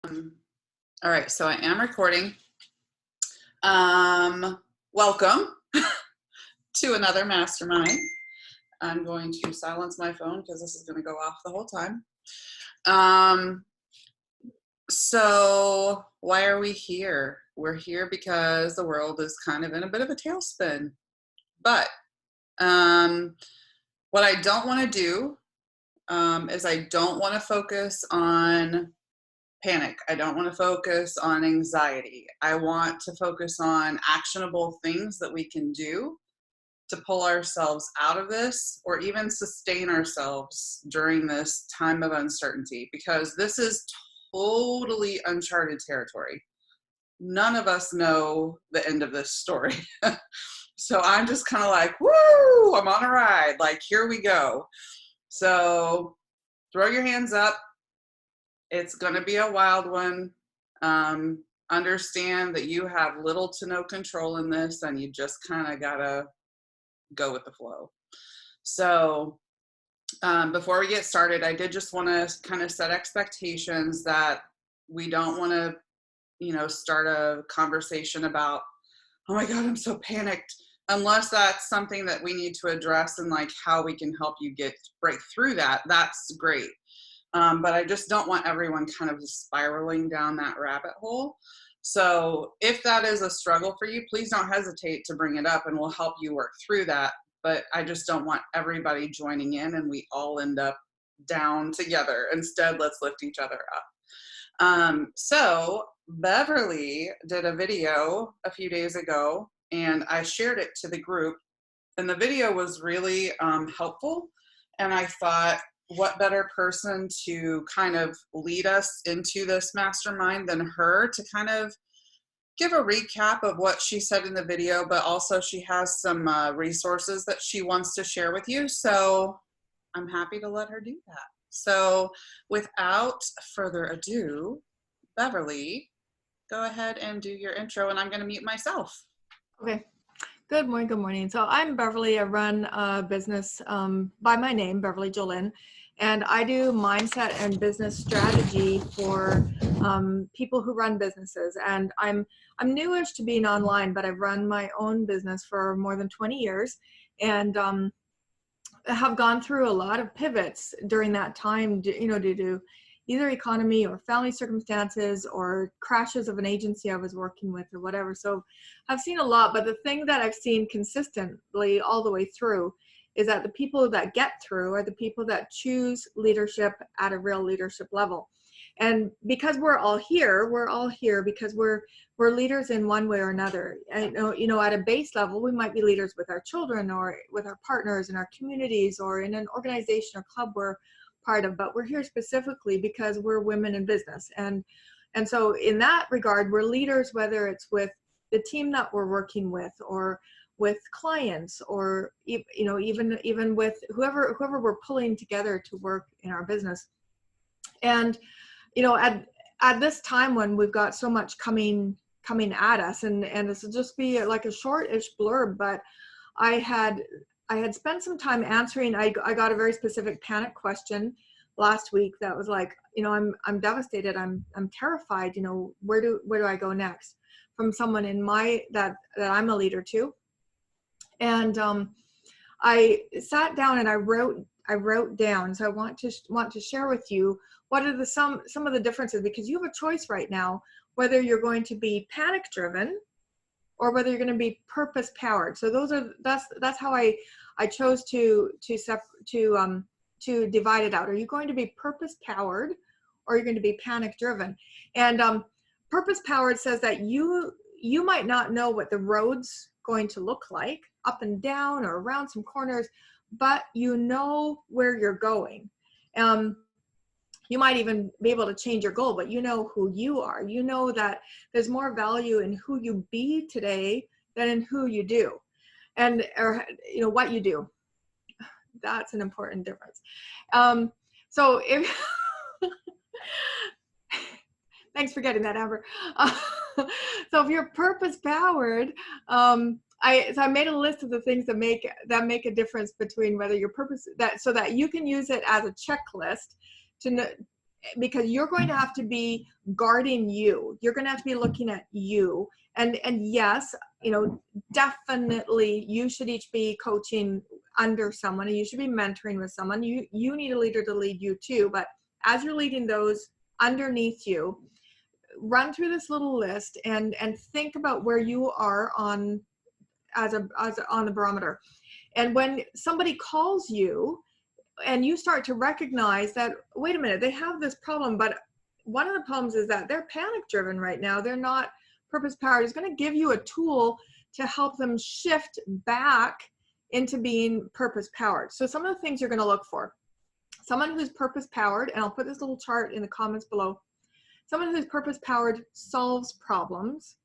All right, so I am recording. Welcome to another mastermind. I'm going to silence my phone because this is going to go off the whole time. So why are we here? We're here because the world is kind of in a bit of a tailspin. But what I don't want to do is I don't want to focus on panic. I don't want to focus on anxiety. I want to focus on actionable things that we can do to pull ourselves out of this or even sustain ourselves during this time of uncertainty, because this is totally uncharted territory. None of us know the end of this story. So I'm just kind of like, woo, I'm on a ride. Like, here we go. So throw your hands up. It's going to be a wild one. Understand that you have little to no control in this, and you just kind of got to go with the flow. So before we get started, I did just want to kind of set expectations that we don't want to, start a conversation about, oh my God, I'm so panicked, unless that's something that we need to address and like how we can help you break through that. That's great. But I just don't want everyone kind of spiraling down that rabbit hole. So if that is a struggle for you, please don't hesitate to bring it up and we'll help you work through that. But I just don't want everybody joining in and we all end up down together. Instead, let's lift each other up. So Beverly did a video a few days ago and I shared it to the group, and the video was really helpful. And I thought, what better person to kind of lead us into this mastermind than her to kind of give a recap of what she said in the video, but also she has some resources that she wants to share with you. So I'm happy to let her do that. So without further ado, Beverly, go ahead and do your intro, and I'm going to mute myself. Okay. Good morning. Good morning. So I'm Beverly. I run a business by my name, Beverly Jolyn, and I do mindset and business strategy for people who run businesses. And I'm newish to being online, but I've run my own business for more than 20 years, and have gone through a lot of pivots during that time, due to either economy or family circumstances or crashes of an agency I was working with or whatever. So I've seen a lot, but the thing that I've seen consistently all the way through is that the people that get through are the people that choose leadership at a real leadership level. And because we're all here because we're leaders in one way or another. I know, at a base level, we might be leaders with our children or with our partners in our communities or in an organization or club we're part of, but we're here specifically because we're women in business. And so in that regard, we're leaders, whether it's with the team that we're working with or with clients or, even with whoever we're pulling together to work in our business. And, at this time when we've got so much coming at us, and this will just be like a short-ish blurb, but I had spent some time answering. I got a very specific panic question last week that was like, I'm devastated. I'm terrified. Where do I go next? From someone in that I'm a leader to. And I sat down and I wrote down. So I want to share with you what are some of the differences, because you have a choice right now whether you're going to be panic driven or whether you're going to be purpose powered. So that's how I chose to divide it out. Are you going to be purpose powered or are you going to be panic driven? And purpose powered says that you might not know what the road's going to look like up and down or around some corners, but you know where you're going. You might even be able to change your goal, but you know who you are. You know that there's more value in who you be today than in who you do, or what you do. That's an important difference. So if thanks for getting that, Amber. So if you're purpose powered, I made a list of the things that make a difference between whether your purpose so that you can use it as a checklist because you're going to have to be guarding you. You're going to have to be looking at you. And yes, you know, definitely you should each be coaching under someone, and you should be mentoring with someone. You need a leader to lead you too. But as you're leading those underneath you, run through this little list and think about where you are on on the barometer. And when somebody calls you and you start to recognize that, wait a minute, they have this problem, but one of the problems is that they're panic driven right now. They're not purpose powered. It's going to give you a tool to help them shift back into being purpose powered. So some of the things you're going to look for: someone who's purpose powered, and I'll put this little chart in the comments below. Someone who's purpose powered solves problems.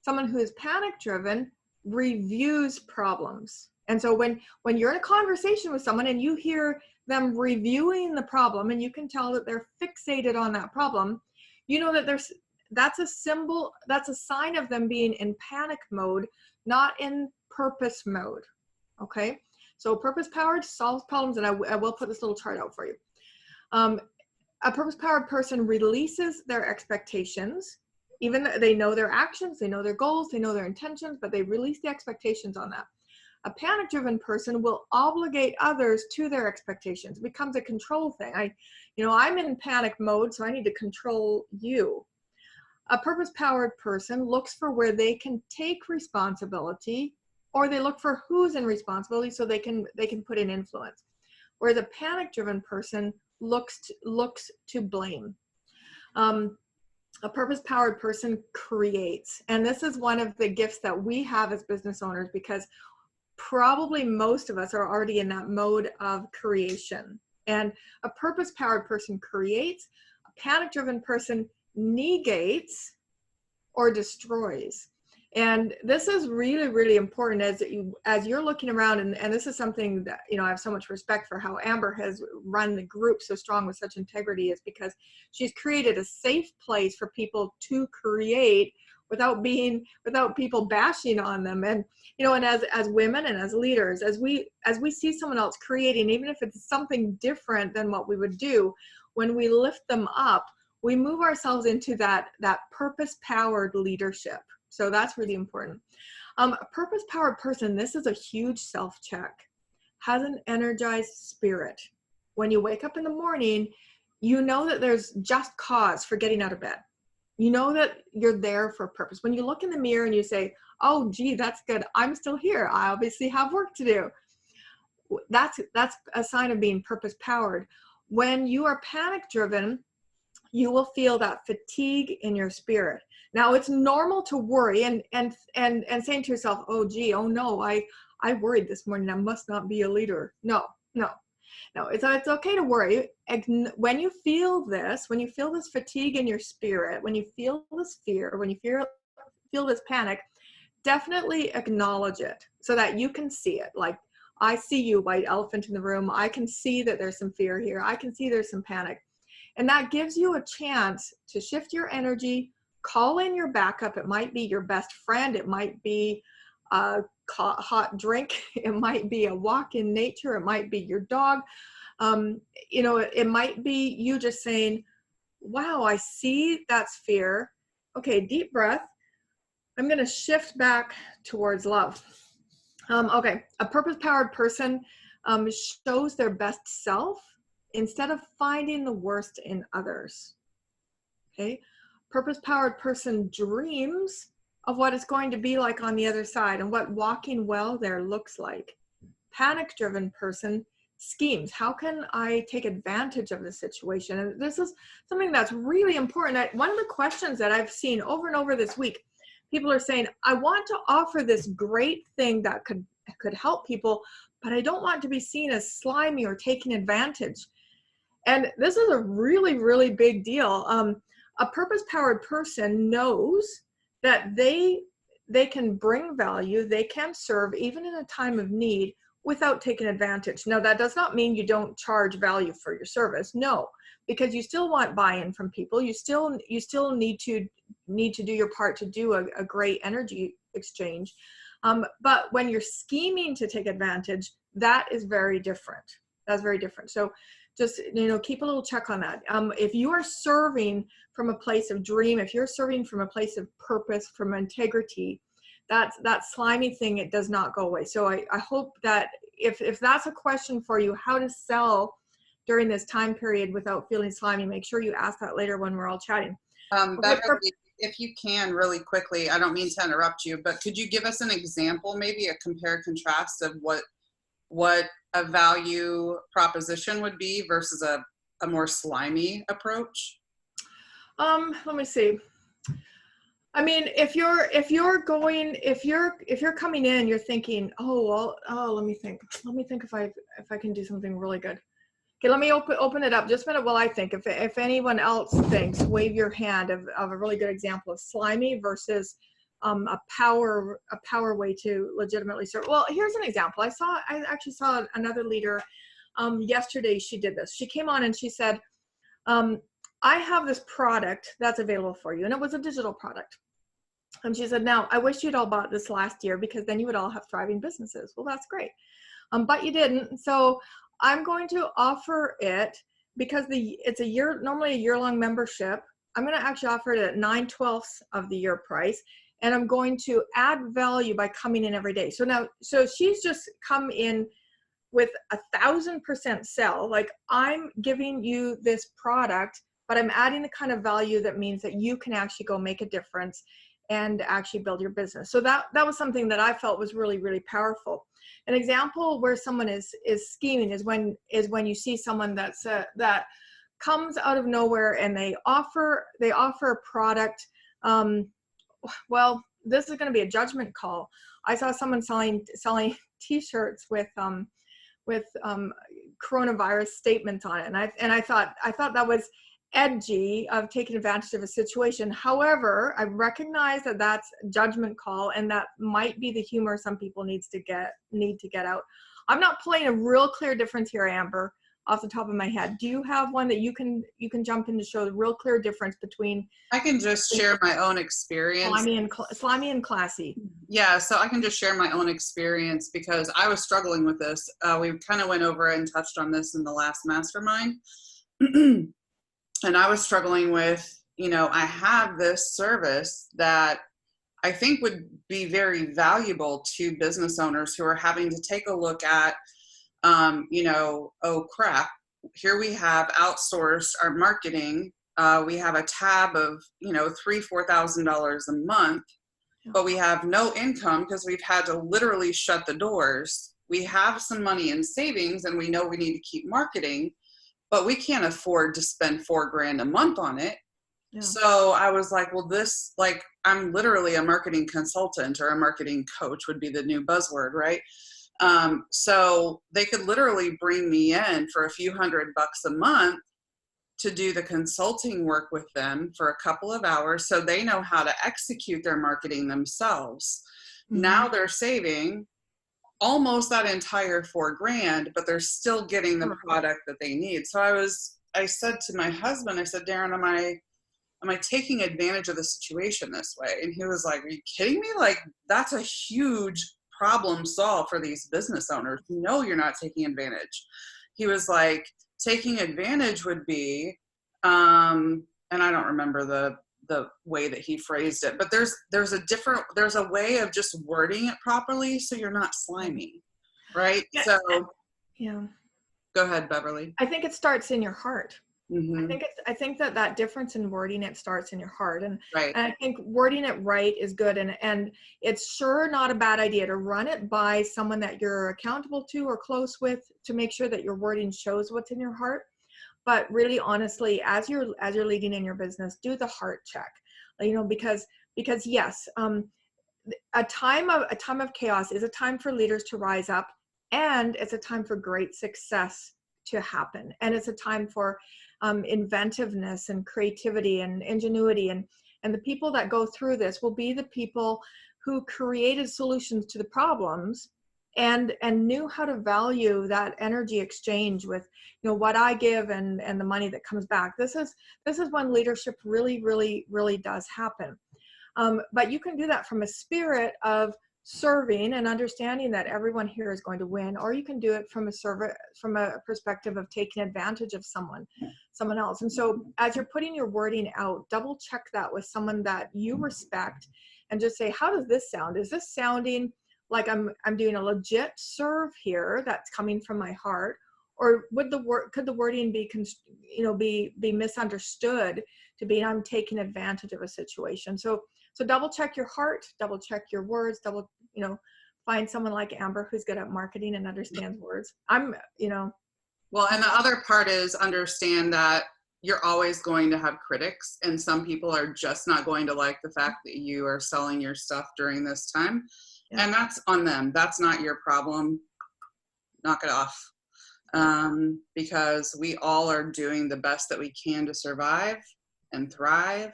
Someone who is panic driven reviews problems. And so when you're in a conversation with someone and you hear them reviewing the problem, and you can tell that they're fixated on that problem, you know that that's a symbol, that's a sign of them being in panic mode, not in purpose mode. Okay, so purpose powered solves problems, and I will put this little chart out for you. A purpose powered person releases their expectations. Even though they know their actions, they know their goals, they know their intentions, but they release the expectations on that. A panic driven person will obligate others to their expectations. It becomes a control thing. I'm in panic mode, so I need to control you. A purpose powered person looks for where they can take responsibility, or they look for who's in responsibility so they can put in influence. Whereas a panic driven person looks to blame. A purpose-powered person creates. And this is one of the gifts that we have as business owners, because probably most of us are already in that mode of creation. And a purpose-powered person creates. A panic-driven person negates or destroys. And this is really, really important as you're looking around, and this is something that, I have so much respect for how Amber has run the group so strong with such integrity, is because she's created a safe place for people to create without people bashing on them. And, and as women and as leaders, as we see someone else creating, even if it's something different than what we would do, when we lift them up, we move ourselves into that purpose-powered leadership. So that's really important. A purpose-powered person, this is a huge self-check, has an energized spirit. When you wake up in the morning, you know that there's just cause for getting out of bed. You know that you're there for a purpose. When you look in the mirror and you say, oh, gee, that's good, I'm still here, I obviously have work to do. That's a sign of being purpose-powered. When you are panic-driven, you will feel that fatigue in your spirit. Now, it's normal to worry and saying to yourself, oh, gee, oh no, I worried this morning, I must not be a leader. No, it's okay to worry. When you feel this fatigue in your spirit, when you feel this fear, when you feel this panic, definitely acknowledge it so that you can see it. Like, I see you, white elephant in the room. I can see that there's some fear here. I can see there's some panic. And that gives you a chance to shift your energy, call in your backup. It might be your best friend. It might be a hot drink. It might be a walk in nature. It might be your dog. It might be you just saying, wow, I see that's fear. Okay, deep breath. I'm going to shift back towards love. Okay, a purpose-powered person shows their best self instead of finding the worst in others. Okay, purpose-powered person dreams of what it's going to be like on the other side and what walking well there looks like. Panic-driven person schemes. How can I take advantage of the situation? And this is something that's really important. One of the questions that I've seen over and over this week, people are saying, I want to offer this great thing that could help people, but I don't want to be seen as slimy or taking advantage. And this is a really, really big deal. A purpose-powered person knows that they can bring value, they can serve even in a time of need without taking advantage. Now, that does not mean you don't charge value for your service. No, because you still want buy-in from people. You still need to do your part to do a great energy exchange. But when you're scheming to take advantage, that is very different. That's very different. So just, keep a little check on that. If you are serving from a place of dream, if you're serving from a place of purpose, from integrity, that slimy thing, it does not go away. So I hope that if that's a question for you, how to sell during this time period without feeling slimy, make sure you ask that later when we're all chatting. Beverly, if you can, really quickly, I don't mean to interrupt you, but could you give us an example, maybe a compare contrast of what a value proposition would be versus a more slimy approach? Let me see. I mean, if you're coming in, you're thinking, let me think if I can do something really good. Okay, let me open it up just a minute while I think. If anyone else thinks, wave your hand of a really good example of slimy versus a power way to legitimately serve. Well, here's an example. I actually saw another leader yesterday. She did this. She came on and she said, I have this product that's available for you. And it was a digital product. And she said, now, I wish you'd all bought this last year because then you would all have thriving businesses. Well, that's great. But you didn't. So I'm going to offer it because it's normally a year-long membership. I'm going to actually offer it at 9/12 of the year price. And I'm going to add value by coming in every day. So she's just come in with 1,000% sell. Like, I'm giving you this product, but I'm adding the kind of value that means that you can actually go make a difference and actually build your business. So that was something that I felt was really, really powerful. An example where someone is scheming is when you see someone that comes out of nowhere and they offer a product. Well, this is going to be a judgment call. I saw someone selling T-shirts with coronavirus statements on it, and I thought that was edgy of taking advantage of a situation. However, I recognize that that's a judgment call, and that might be the humor some people need to get out. I'm not playing a real clear difference here, Amber, off the top of my head. Do you have one that you can jump in to show the real clear difference between? I can just share my own experience. Slimy and classy. Yeah, so I can just share my own experience because I was struggling with this. We kind of went over and touched on this in the last mastermind. And I was struggling with, I have this service that I think would be very valuable to business owners who are having to take a look at, oh crap, here we have outsourced our marketing. We have a tab of, $3,000-$4,000 a month, but we have no income because we've had to literally shut the doors. We have some money in savings and we know we need to keep marketing, but we can't afford to spend $4,000 a month on it. Yeah. So I was like, well, I'm literally a marketing consultant, or a marketing coach would be the new buzzword, right? So they could literally bring me in for a few $100 a month to do the consulting work with them for a couple of hours so they know how to execute their marketing themselves. Mm-hmm. Now they're saving almost that entire $4,000, but they're still getting the product that they need. So I said to my husband, I said, Darren, am I taking advantage of the situation this way? And he was like, are you kidding me? Like, that's a huge problem solved for these business owners. No, you're not taking advantage. He was like, taking advantage would be, and I don't remember the way that he phrased it, but there's a way of just wording it properly so you're not slimy, right? Yeah. So yeah, go ahead, Beverly. I think it starts in your heart. Mm-hmm. I think that difference in wording it starts in your heart, and right. And I think wording it right is good, and it's sure not a bad idea to run it by someone that you're accountable to or close with to make sure that your wording shows what's in your heart. But really, honestly, as you're leading in your business, do the heart check, because yes, a time of chaos is a time for leaders to rise up, and it's a time for great success to happen, and it's a time for inventiveness and creativity and ingenuity, and the people that go through this will be the people who created solutions to the problems and knew how to value that energy exchange with what I give and the money that comes back. This is when leadership really, really, really does happen. But you can do that from a spirit of serving and understanding that everyone here is going to win, or you can do it from a perspective of taking advantage of someone else. And so as you're putting your wording out, double check that with someone that you respect and just say, how does this sound? Is this sounding like I'm doing a legit serve here that's coming from my heart? Or could the wording be be misunderstood to be I'm taking advantage of a situation? So double check your heart, double check your words, find someone like Amber who's good at marketing and understands words. Well, and the other part is understand that you're always going to have critics, and some people are just not going to like the fact that you are selling your stuff during this time. Yeah. And that's on them. That's not your problem. Knock it off. Because we all are doing the best that we can to survive and thrive,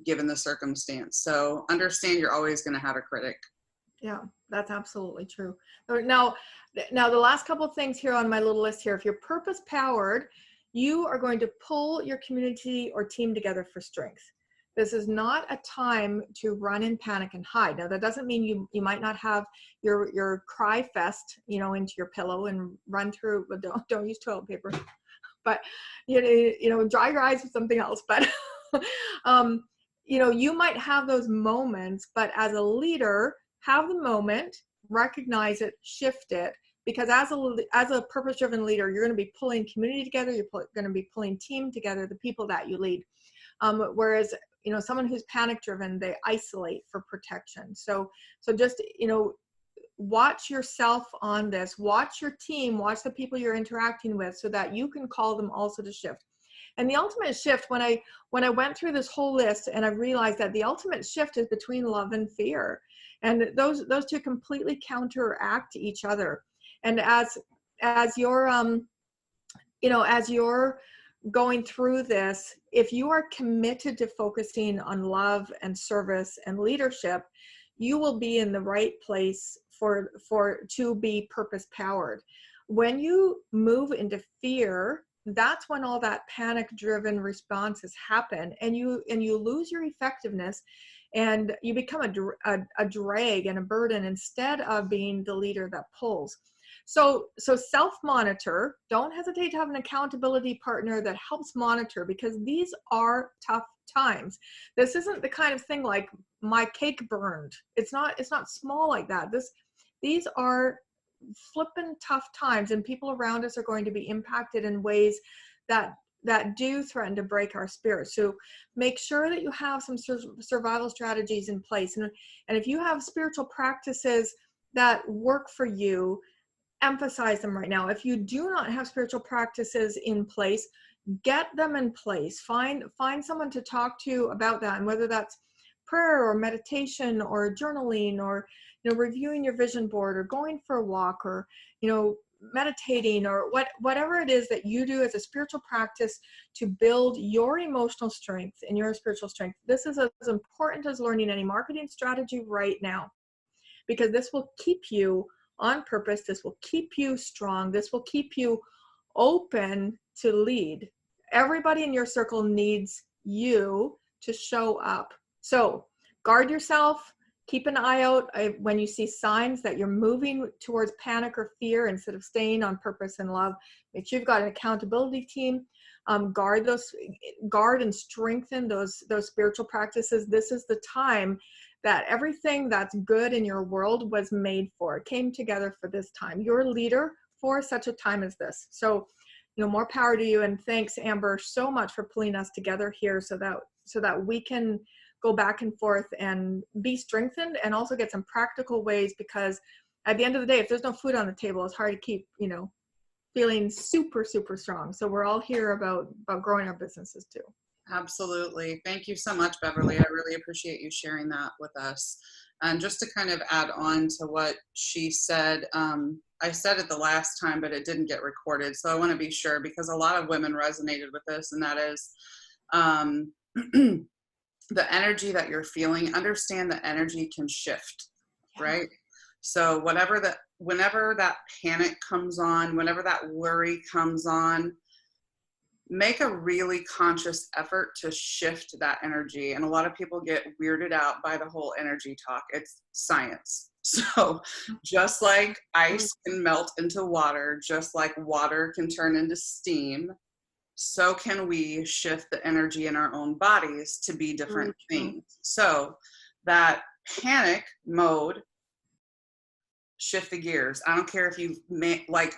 given the circumstance. So understand you're always going to have a critic. Yeah, that's absolutely true. Now the last couple of things here on my little list here, if you're purpose powered, you are going to pull your community or team together for strength. This is not a time to run in panic and hide. Now that doesn't mean you might not have your cry fest, into your pillow and run through, but don't use toilet paper, but dry your eyes with something else. But you might have those moments, but as a leader, have the moment, recognize it, shift it, because as a purpose-driven leader, you're going to be pulling community together, you're going to be pulling team together, the people that you lead. Whereas, someone who's panic-driven, they isolate for protection. So just, watch yourself on this, watch your team, watch the people you're interacting with so that you can call them also to shift. And the ultimate shift, when I went through this whole list and I realized that the ultimate shift is between love and fear. And those two completely counteract each other. And as you're, as you're going through this, if you are committed to focusing on love and service and leadership, you will be in the right place to be purpose powered. When you move into fear, that's when all that panic driven responses happen, and you lose your effectiveness, and you become a drag and a burden instead of being the leader that pulls. So self-monitor. Don't hesitate to have an accountability partner that helps monitor, because these are tough times. This isn't the kind of thing like my cake burned. It's not small like that. These are flippin' tough times, and people around us are going to be impacted in ways that do threaten to break our spirit. So make sure that you have some survival strategies in place. And if you have spiritual practices that work for you, emphasize them right now. If you do not have spiritual practices in place, get them in place. Find someone to talk to about that, and whether that's prayer or meditation or journaling or reviewing your vision board or going for a walk or meditating or whatever it is that you do as a spiritual practice to build your emotional strength and your spiritual strength. This is as important as learning any marketing strategy right now, because this will keep you on purpose. This will keep you strong. This will keep you open to lead. Everybody in your circle needs you to show up. So guard yourself. Keep an eye out when you see signs that you're moving towards panic or fear instead of staying on purpose and love. Make sure you've got an accountability team. Guard and strengthen those spiritual practices. This is the time that everything that's good in your world was made for. It came together for this time. You're a leader for such a time as this. So, more power to you. And thanks, Amber, so much for pulling us together here so that we can go back and forth and be strengthened and also get some practical ways, because at the end of the day, if there's no food on the table, it's hard to keep, feeling super, super strong. So we're all here about growing our businesses too. Absolutely. Thank you so much, Beverly. I really appreciate you sharing that with us. And just to kind of add on to what she said, I said it the last time, but it didn't get recorded. So I want to be sure, because a lot of women resonated with this, and that is the energy that you're feeling. Understand that energy can shift, right? So whenever that panic comes on, whenever that worry comes on, make a really conscious effort to shift that energy. And a lot of people get weirded out by the whole energy talk. It's science. So just like ice can melt into water, just like water can turn into steam, so can we shift the energy in our own bodies to be different things. So that panic mode, shift the gears. I don't care if you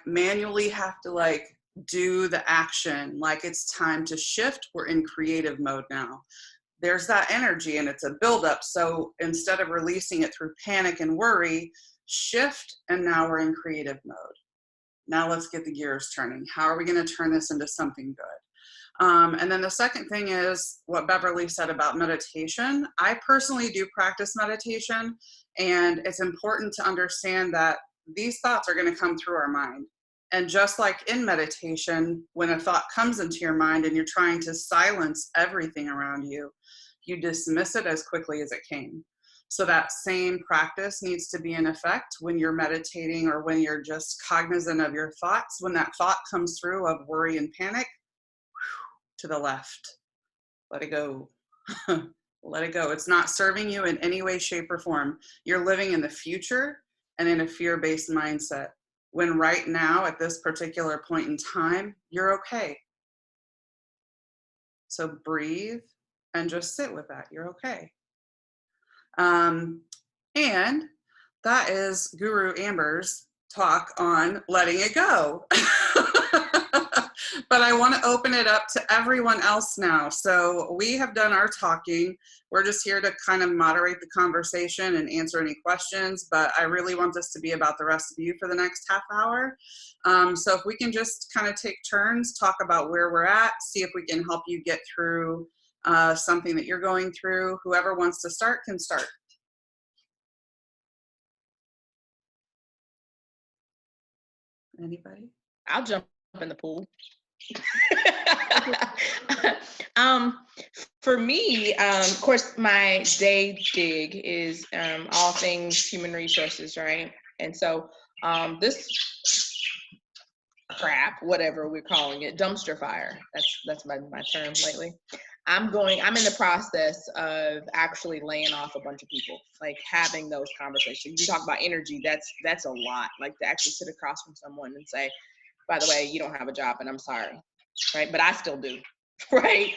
manually have to like do the action, like it's time to shift. We're in creative mode now. There's that energy and it's a buildup. So instead of releasing it through panic and worry, shift, and now we're in creative mode. Now let's get the gears turning. How are we going to turn this into something good? And then the second thing is what Beverly said about meditation. I personally do practice meditation, and it's important to understand that these thoughts are going to come through our mind. And just like in meditation, when a thought comes into your mind and you're trying to silence everything around you, you dismiss it as quickly as it came. So that same practice needs to be in effect when you're meditating or when you're just cognizant of your thoughts. When that thought comes through of worry and panic, to the left, let it go. Let it go. It's not serving you in any way, shape, or form. You're living in the future and in a fear-based mindset, when right now, at this particular point in time, you're okay. So breathe and just sit with that. You're okay. And that is Guru Amber's talk on letting it go. But I want to open it up to everyone else now. So we have done our talking. We're just here to kind of moderate the conversation and answer any questions, but I really want this to be about the rest of you for the next half hour. So if we can just kind of take turns, talk about where we're at, see if we can help you get through something that you're going through. Whoever wants to start can start. Anybody? I'll jump in the pool. For me, of course, my day gig is all things human resources, right? And so this crap, whatever we're calling it, dumpster fire. That's my term lately. I'm in the process of actually laying off a bunch of people, like having those conversations. You talk about energy, that's a lot. Like to actually sit across from someone and say, by the way, you don't have a job and I'm sorry, right? But I still do, right?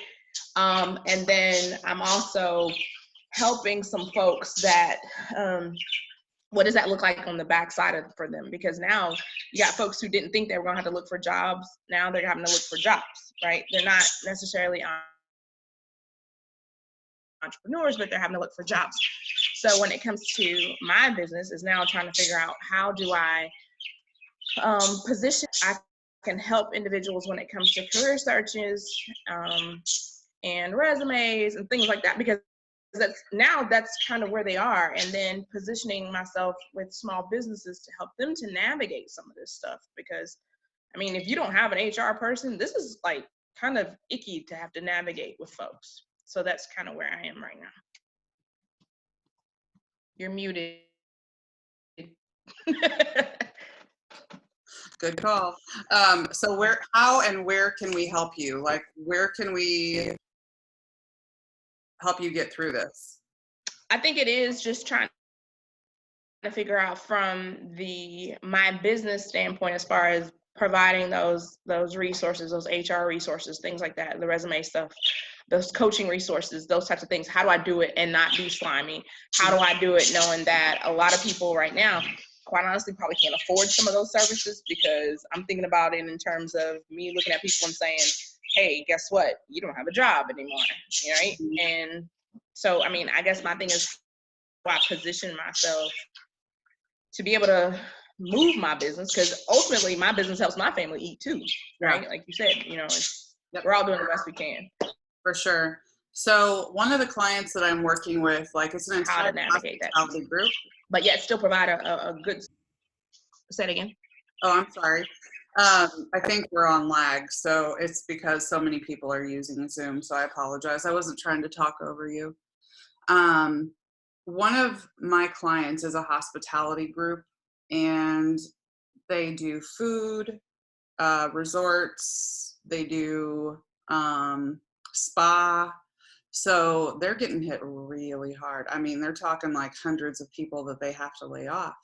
And then I'm also helping some folks that, what does that look like on the backside for them? Because now you got folks who didn't think they were gonna have to look for jobs. Now they're having to look for jobs, right? They're not necessarily entrepreneurs, but they're having to look for jobs. So when it comes to my business is now trying to figure out how do I position, I can help individuals when it comes to career searches and resumes and things like that, because that's kind of where they are. And then positioning myself with small businesses to help them to navigate some of this stuff. Because I mean, if you don't have an HR person, this is like kind of icky to have to navigate with folks. So that's kind of where I am right now. You're muted. Good call. So how and where can we help you? Like, where can we help you get through this? I think it is just trying to figure out from my business standpoint, as far as providing those resources, those HR resources, things like that, the resume stuff, those coaching resources, those types of things. How do I do it and not be slimy? How do I do it knowing that a lot of people right now, quite honestly, probably can't afford some of those services? Because I'm thinking about it in terms of me looking at people and saying, hey, guess what? You don't have a job anymore, right? And so, I mean, I guess my thing is how I position myself to be able to move my business, because ultimately my business helps my family eat too, right? Yeah. Like you said, we're all doing the best we can. For sure. So one of the clients that I'm working with, like, it's an entire hospitality group, but yet still provide a good. Say it again. Oh, I'm sorry. I think we're on lag, so it's because so many people are using Zoom, so I apologize. I wasn't trying to talk over you. One of my clients is a hospitality group, and they do food, resorts, they do spa. So they're getting hit really hard. I mean, they're talking like hundreds of people that they have to lay off.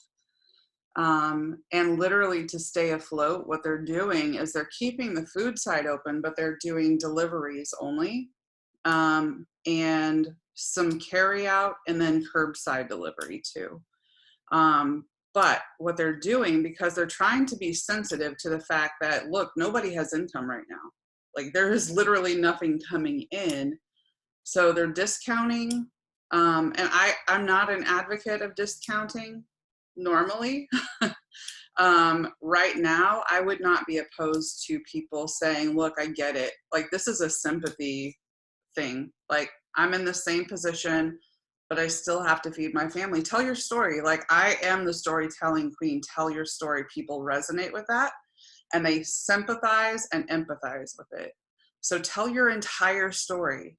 And literally to stay afloat, what they're doing is they're keeping the food side open, but they're doing deliveries only, and some carry out and then curbside delivery too. But what they're doing, because they're trying to be sensitive to the fact that, look, nobody has income right now. Like there is literally nothing coming in. So they're discounting. And I'm not an advocate of discounting normally. Right now, I would not be opposed to people saying, look, I get it. Like this is a sympathy thing. Like I'm in the same position, but I still have to feed my family. Tell your story. Like I am the storytelling queen. Tell your story. People resonate with that and they sympathize and empathize with it. So tell your entire story.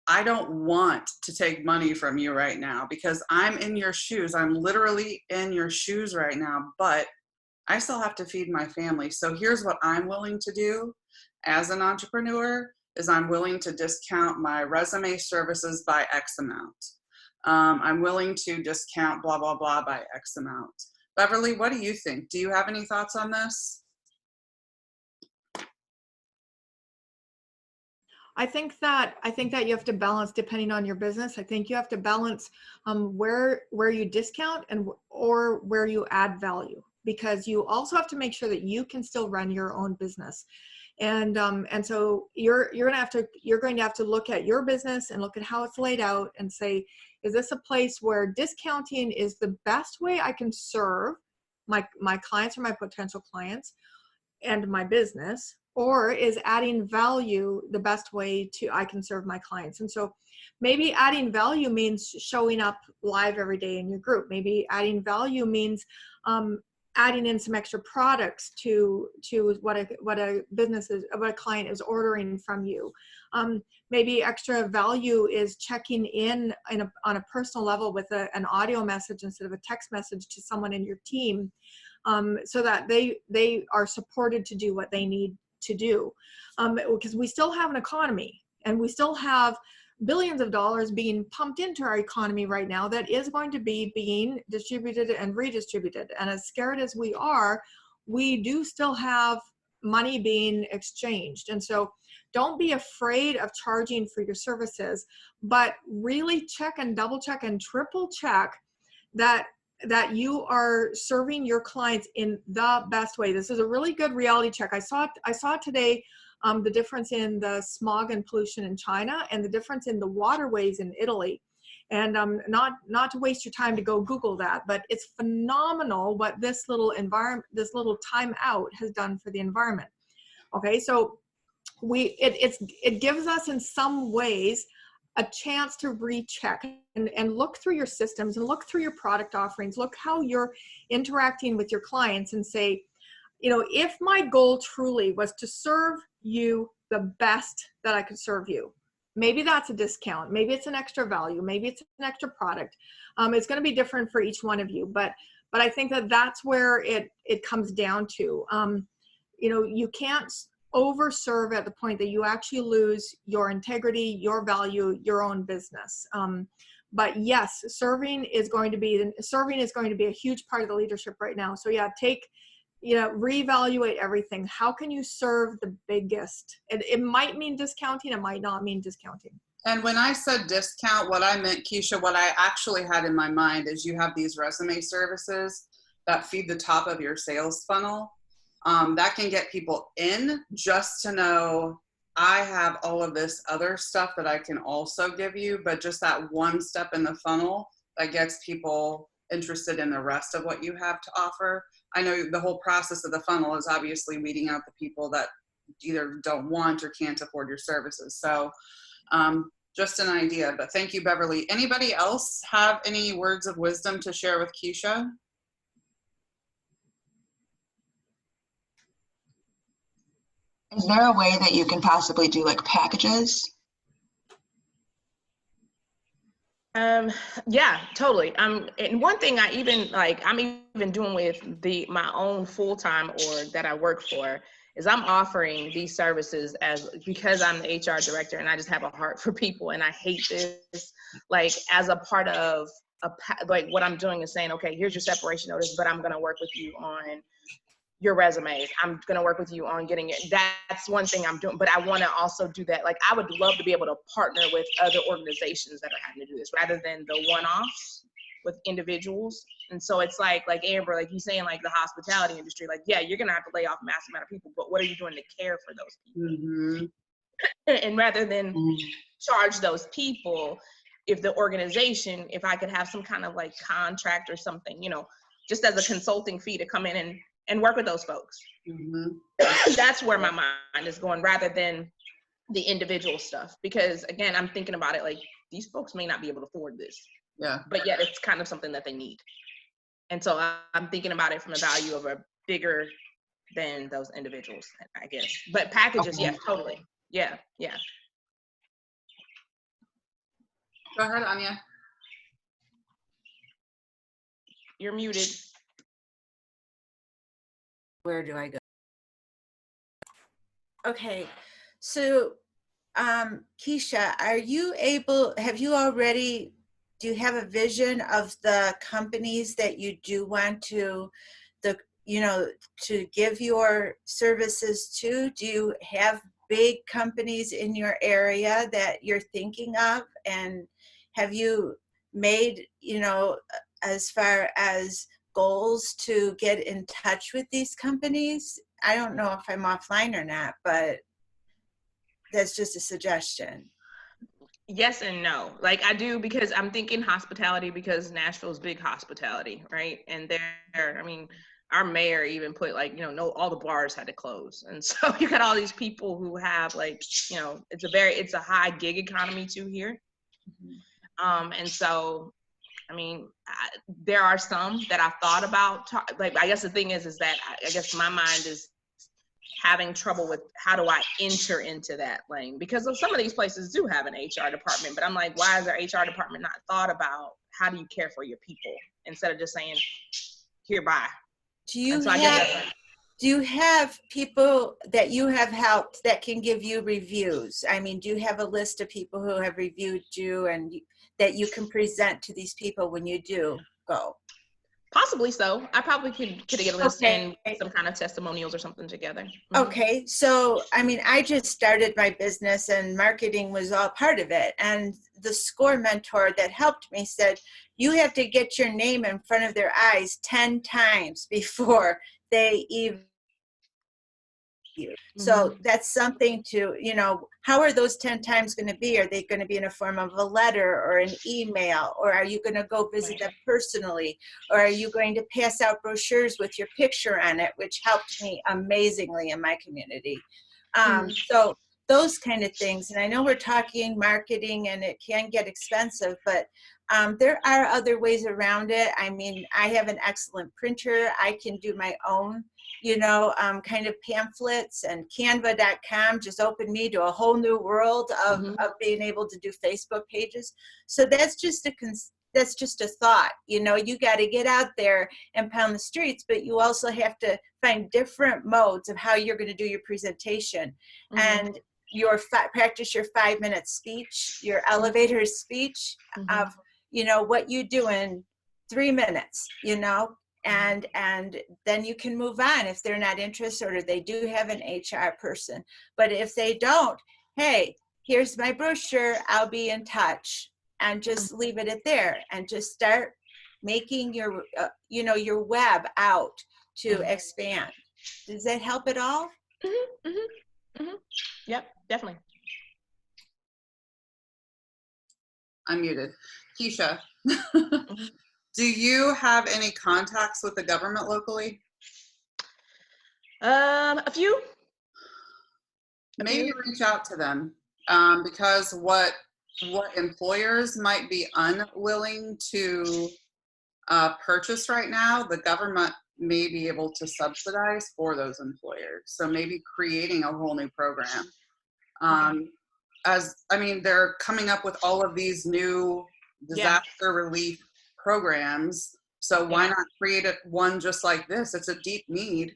I don't want to take money from you right now because I'm in your shoes. I'm literally in your shoes right now, but I still have to feed my family. So here's what I'm willing to do as an entrepreneur is I'm willing to discount my resume services by X amount. I'm willing to discount blah, blah, blah by X amount. Beverly, what do you think? Do you have any thoughts on this? I think that you have to balance depending on your business. I think you have to balance where you discount or where you add value, because you also have to make sure that you can still run your own business. And so you're going to have to look at your business and look at how it's laid out and say, is this a place where discounting is the best way I can serve my clients or my potential clients and my business, or is adding value the best way I can serve my clients? And so maybe adding value means showing up live every day in your group. Maybe adding value means adding in some extra products to what a client is ordering from you. Maybe extra value is checking in on a personal level with an audio message instead of a text message to someone in your team, so that they are supported to do what they need to do. Because we still have an economy and we still have billions of dollars being pumped into our economy right now that is going to be being distributed and redistributed. And as scared as we are, we do still have money being exchanged. And so don't be afraid of charging for your services, but really check and double check and triple check that you are serving your clients in the best way. This is a really good reality check. I saw today the difference in the smog and pollution in China and the difference in the waterways in Italy. And not to waste your time to go Google that, but it's phenomenal what this little time out has done for the environment. Okay, so it gives us in some ways a chance to recheck and look through your systems and look through your product offerings, look how you're interacting with your clients and say, if my goal truly was to serve you the best that I could serve you, maybe that's a discount, maybe it's an extra value, maybe it's an extra product. It's going to be different for each one of you, but I think that's where it comes down to. You can't overserve at the point that you actually lose your integrity, your value, your own business. But yes, serving is going to be a huge part of the leadership right now. So yeah, reevaluate everything. How can you serve the biggest? It might mean discounting, it might not mean discounting. And when I said discount, what I meant, Keisha, what I actually had in my mind is you have these resume services that feed the top of your sales funnel. That can get people in just to know I have all of this other stuff that I can also give you, but just that one step in the funnel that gets people interested in the rest of what you have to offer. I know the whole process of the funnel is obviously weeding out the people that either don't want or can't afford your services. So just an idea, but thank you, Beverly. Anybody else have any words of wisdom to share with Keisha? Is there a way that you can possibly do like packages? Yeah, totally. And one thing I'm even doing with my own full-time org that I work for is I'm offering these services because I'm the HR director and I just have a heart for people and I hate this, like as a part of like what I'm doing is saying, okay, here's your separation notice, but I'm going to work with you on your resumes. I'm going to work with you on getting it. That's one thing I'm doing, but I want to also do that. Like I would love to be able to partner with other organizations that are having to do this rather than the one-offs with individuals. And so it's like Amber, like you saying, like the hospitality industry, like, yeah, you're going to have to lay off a massive amount of people, but what are you doing to care for those people? And rather than charge those people, if the organization, if I could have some kind of like contract or something, you know, just as a consulting fee to come in and work with those folks. That's where my mind is going rather than the individual stuff. Because again, I'm thinking about it like these folks may not be able to afford this. Yeah. But yet it's kind of something that they need. And so I'm thinking about it from the value of a bigger than those individuals, I guess. But packages, yes, totally. Yeah, yeah. Go ahead, Anya. You're muted. Where do I go? Okay, so Keisha, have do you have a vision of the companies that you do want to give your services to? Do you have big companies in your area that you're thinking of? And have you made, as far as goals to get in touch with these companies? I don't know if I'm offline or not, but that's just a suggestion. Yes and no. Like I do because I'm thinking hospitality because Nashville's big hospitality, right? And I mean, our mayor even put like, no, all the bars had to close. And so you got all these people who have like, it's a high gig economy too here. And so, I mean, there are some that I've thought about, like, I guess the thing is that I guess my mind is having trouble with how do I enter into that lane, because some of these places do have an HR department, but I'm like, why is their HR department not thought about how do you care for your people instead of just saying, here, bye. Do you have people that you have helped that can give you reviews? I mean, do you have a list of people who have reviewed you and that you can present to these people when you do go? Possibly so. I probably could get a list and some kind of testimonials or something together. Okay. So, I mean, I just started my business and marketing was all part of it. And the SCORE mentor that helped me said, you have to get your name in front of their eyes 10 times before they even you. So that's something to, how are those 10 times going to be? Are they going to be in a form of a letter or an email? Or are you going to go visit them personally? Or are you going to pass out brochures with your picture on it, which helped me amazingly in my community? So those kind of things. And I know we're talking marketing and it can get expensive, but there are other ways around it. I mean, I have an excellent printer. I can do my own, kind of pamphlets, and canva.com just opened me to a whole new world of being able to do Facebook pages. So that's just a thought. You got to get out there and pound the streets, but you also have to find different modes of how you're going to do your presentation and practice your 5-minute speech, your elevator speech of, what you do in 3 minutes, and then you can move on if they're not interested or they do have an HR person. But if they don't, hey, here's my brochure, I'll be in touch, and just leave it at there and just start making your, your web out to expand. Does that help at all? Yep, definitely. I'm muted. Keisha, do you have any contacts with the government locally? A few. Maybe reach out to them because what employers might be unwilling to purchase right now, the government may be able to subsidize for those employers. So maybe creating a whole new program. They're coming up with all of these new disaster relief programs. So why not create one just like this? It's a deep need.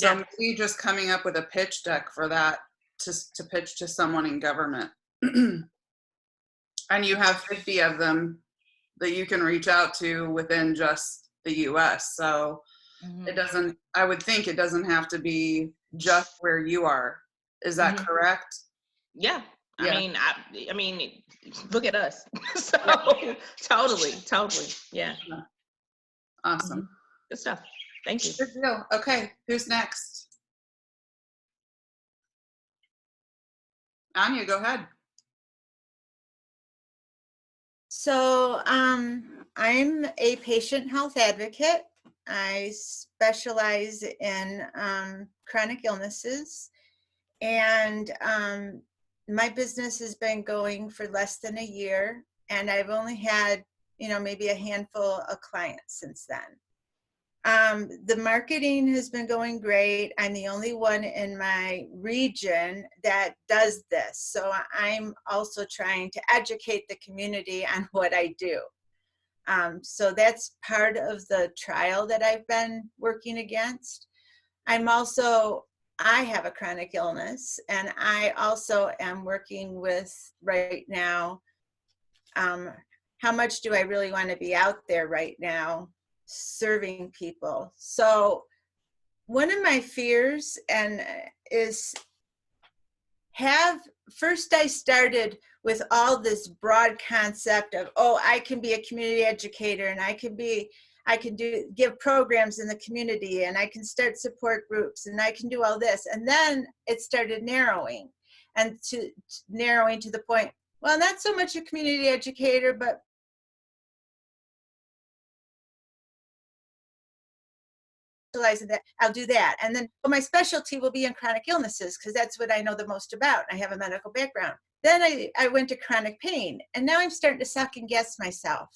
So Yeah. maybe just coming up with a pitch deck for that to pitch to someone in government. And you have 50 of them that you can reach out to within just the US. So it doesn't, I would think it doesn't have to be just where you are. Is that correct? Yeah. Yeah. I mean, look at us. So totally. Yeah. Awesome. Good stuff. Thank you. Good deal. Okay, who's next? Anya, go ahead. So I'm a patient health advocate. I specialize in chronic illnesses, and my business has been going for less than a year, and I've only had, maybe a handful of clients since then. The marketing has been going great. I'm the only one in my region that does this. So I'm also trying to educate the community on what I do. So that's part of the trial that I've been working against. I have a chronic illness, and I also am working with right now, how much do I really want to be out there right now serving people? So one of my fears is first I started with all this broad concept of, I can be a community educator, and I can give programs in the community, and I can start support groups, and I can do all this. And then it started narrowing to the point, well, not so much a community educator, but that I'll do that. And then my specialty will be in chronic illnesses, because that's what I know the most about. I have a medical background. Then I went to chronic pain, and now I'm starting to second guess myself.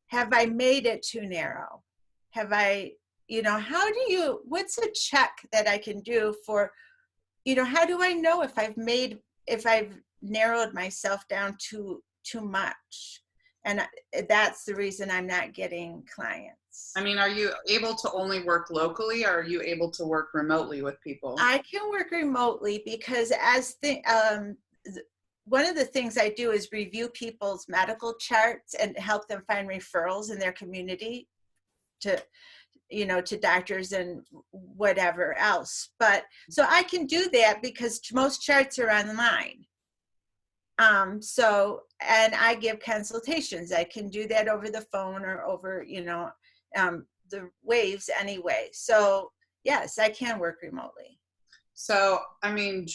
Have I made it too narrow? Have I, what's a check that I can do for, how do I know if I've narrowed myself down too much? And that's the reason I'm not getting clients. I mean, are you able to only work locally, or are you able to work remotely with people? I can work remotely because one of the things I do is review people's medical charts and help them find referrals in their community to doctors and whatever else. But so I can do that because most charts are online. And I give consultations. I can do that over the phone or over, the waves anyway. So yes, I can work remotely. So, I mean,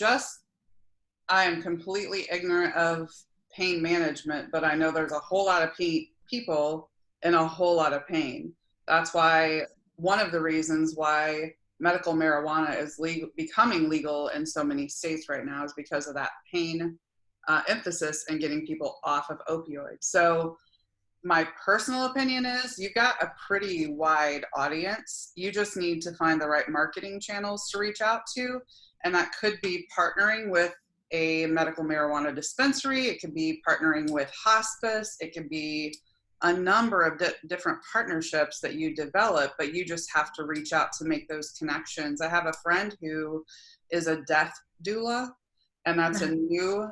I am completely ignorant of pain management, but I know there's a whole lot of people in a whole lot of pain. That's why one of the reasons why medical marijuana is becoming legal in so many states right now is because of that pain emphasis and getting people off of opioids. So my personal opinion is you've got a pretty wide audience. You just need to find the right marketing channels to reach out to. And that could be partnering with a medical marijuana dispensary. It could be partnering with hospice. It could be a number of different partnerships that you develop, but you just have to reach out to make those connections. I have a friend who is a death doula, and that's a new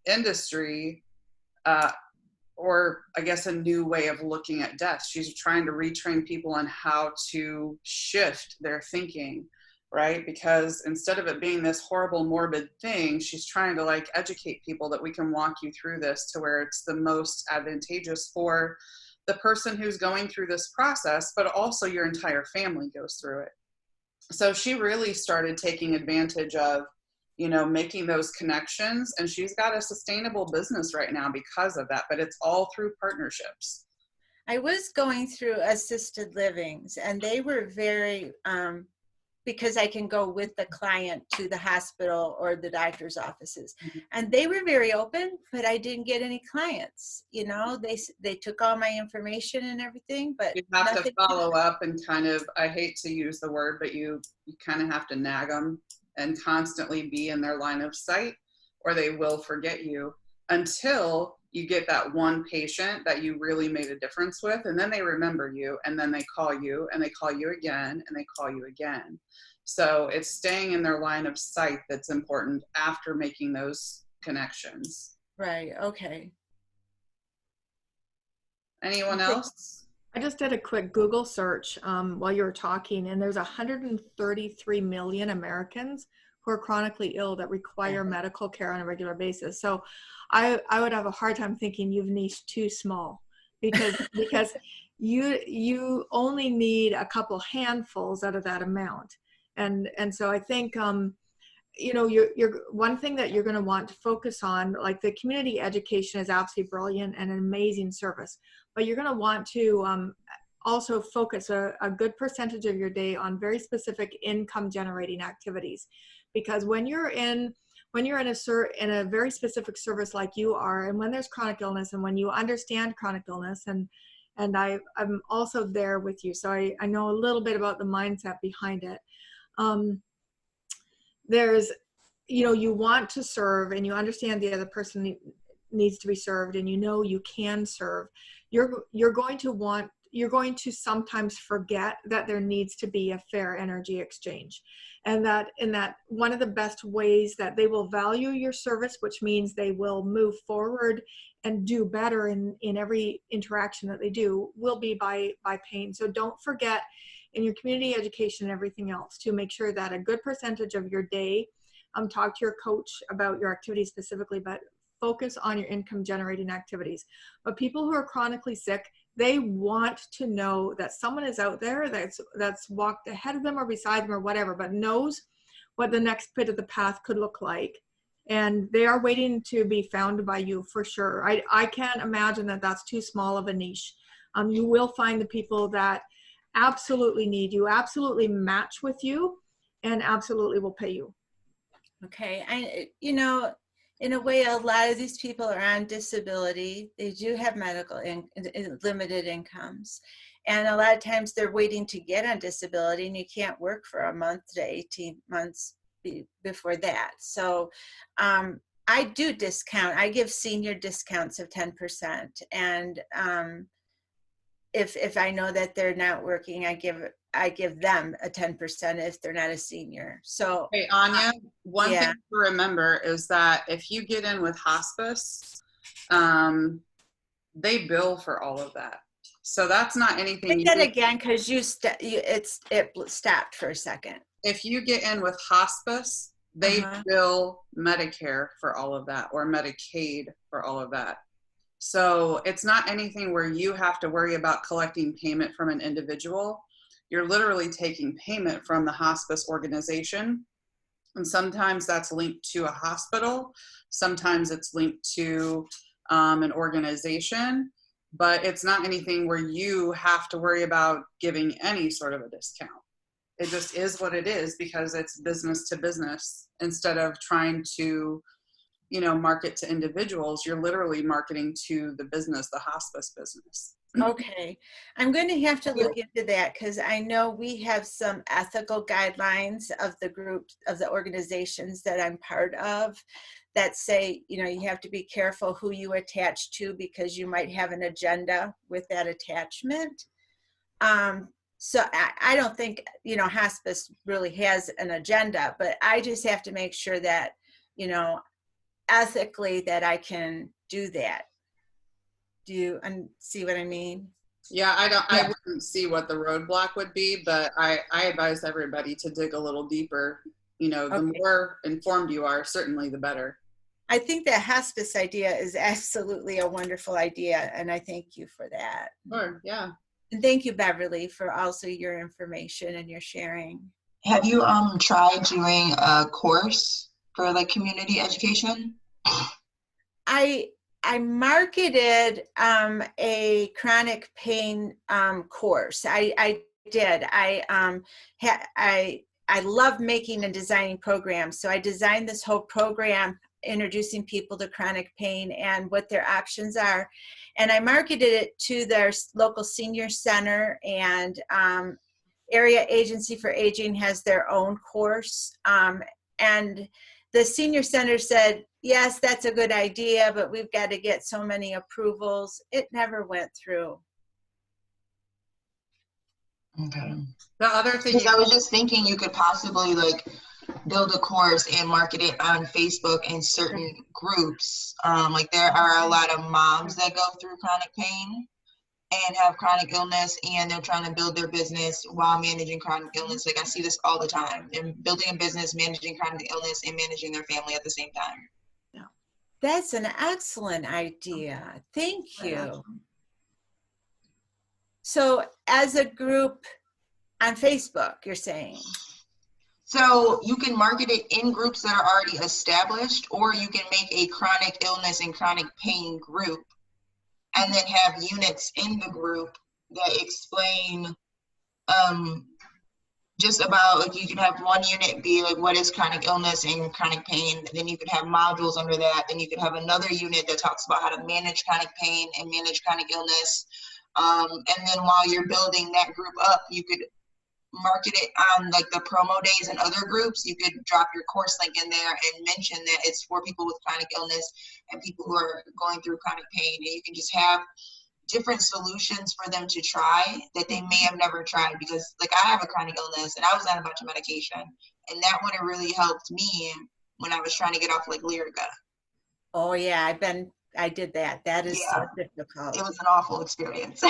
industry, or I guess a new way of looking at death. She's trying to retrain people on how to shift their thinking, right? Because instead of it being this horrible, morbid thing, she's trying to educate people that we can walk you through this to where it's the most advantageous for the person who's going through this process, but also your entire family goes through it. So she really started taking advantage of, making those connections, and she's got a sustainable business right now because of that, but it's all through partnerships. I was going through assisted livings, and they were very, because I can go with the client to the hospital or the doctor's offices, and they were very open, but I didn't get any clients. They took all my information and everything, but you have to follow up and kind of, I hate to use the word, but you kind of have to nag them and constantly be in their line of sight, or they will forget you until you get that one patient that you really made a difference with, and then they remember you, and then they call you, and they call you again, and they call you again. So it's staying in their line of sight that's important after making those connections. Right. Okay. Anyone else? I just did a quick Google search while you were talking, and there's 133 million Americans who are chronically ill that require medical care on a regular basis. So I would have a hard time thinking you've niched too small, because you only need a couple handfuls out of that amount. And so I think you know, you're one thing that you're going to want to focus on, like the community education is absolutely brilliant and an amazing service, but you're going to want to also focus a good percentage of your day on very specific income generating activities, because when you're in a very specific service like you are, and when there's chronic illness, and when you understand chronic illness, and I'm also there with you, so I know a little bit about the mindset behind it. There's, you know, you want to serve and you understand the other person needs to be served, and you know you can serve. You're going to sometimes forget that there needs to be a fair energy exchange, and that one of the best ways that they will value your service, which means they will move forward and do better in every interaction that they do, will be by paying. So don't forget, in your community education and everything else, to make sure that a good percentage of your day, talk to your coach about your activities specifically, but focus on your income generating activities. But people who are chronically sick, they want to know that someone is out there that's walked ahead of them or beside them or whatever, but knows what the next bit of the path could look like. And they are waiting to be found by you for sure. I can't imagine that that's too small of a niche. You will find the people that absolutely need you, absolutely match with you, and absolutely will pay you. Okay. You know, in a way, a lot of these people are on disability. They do have medical limited incomes. And a lot of times they're waiting to get on disability, and you can't work for a month to 18 months before that. So I do discount. I give senior discounts of 10%. And if I know that they're not working, I give them a 10% if they're not a senior. So hey, Anya, one thing to remember is that if you get in with hospice, they bill for all of that. So that's not anything. Say that again, because it stopped for a second. If you get in with hospice, they bill Medicare for all of that, or Medicaid for all of that. So it's not anything where you have to worry about collecting payment from an individual. You're literally taking payment from the hospice organization. And sometimes that's linked to a hospital. Sometimes it's linked to an organization, but it's not anything where you have to worry about giving any sort of a discount. It just is what it is, because it's business to business. Instead of trying to, you know, market to individuals, you're literally marketing to the business, the hospice business. Okay. I'm going to have to look into that, because I know we have some ethical guidelines of the group, of the organizations that I'm part of, that say, you know, you have to be careful who you attach to, because you might have an agenda with that attachment. So I don't think, you know, hospice really has an agenda, but I just have to make sure that, you know, ethically, that I can do that. Do you see what I mean? Yeah, I wouldn't see what the roadblock would be, but I advise everybody to dig a little deeper. You know, the more informed you are, certainly the better. I think that hospice idea is absolutely a wonderful idea, and I thank you for that. Sure, yeah. And thank you, Beverly, for also your information and your sharing. Have you tried doing a course for like community education? I marketed a chronic pain course. I did. I love making and designing programs. So I designed this whole program introducing people to chronic pain and what their options are. And I marketed it to their local senior center, and Area Agency for Aging has their own course. And the senior center said, yes, that's a good idea, but we've got to get so many approvals. It never went through. Okay. The other thing Because you I was just thinking you could possibly like build a course and market it on Facebook in certain groups. Like there are a lot of moms that go through chronic pain and have chronic illness, and they're trying to build their business while managing chronic illness. Like I see this all the time. They're building a business, managing chronic illness, and managing their family at the same time. That's an excellent idea. Thank you. So as a group on Facebook, you're saying? So you can market it in groups that are already established, or you can make a chronic illness and chronic pain group and then have units in the group that explain just about, like, you can have one unit be like what is chronic illness and chronic pain, and then you could have modules under that, then you could have another unit that talks about how to manage chronic pain and manage chronic illness, and then while you're building that group up, you could market it on like the promo days and other groups. You could drop your course link in there and mention that it's for people with chronic illness and people who are going through chronic pain, and you can just have different solutions for them to try that they may have never tried. Because like I have a chronic illness and I was on a bunch of medication, and that would have really helped me when I was trying to get off like Lyrica. Oh yeah, I did that. That is so difficult. It was an awful experience.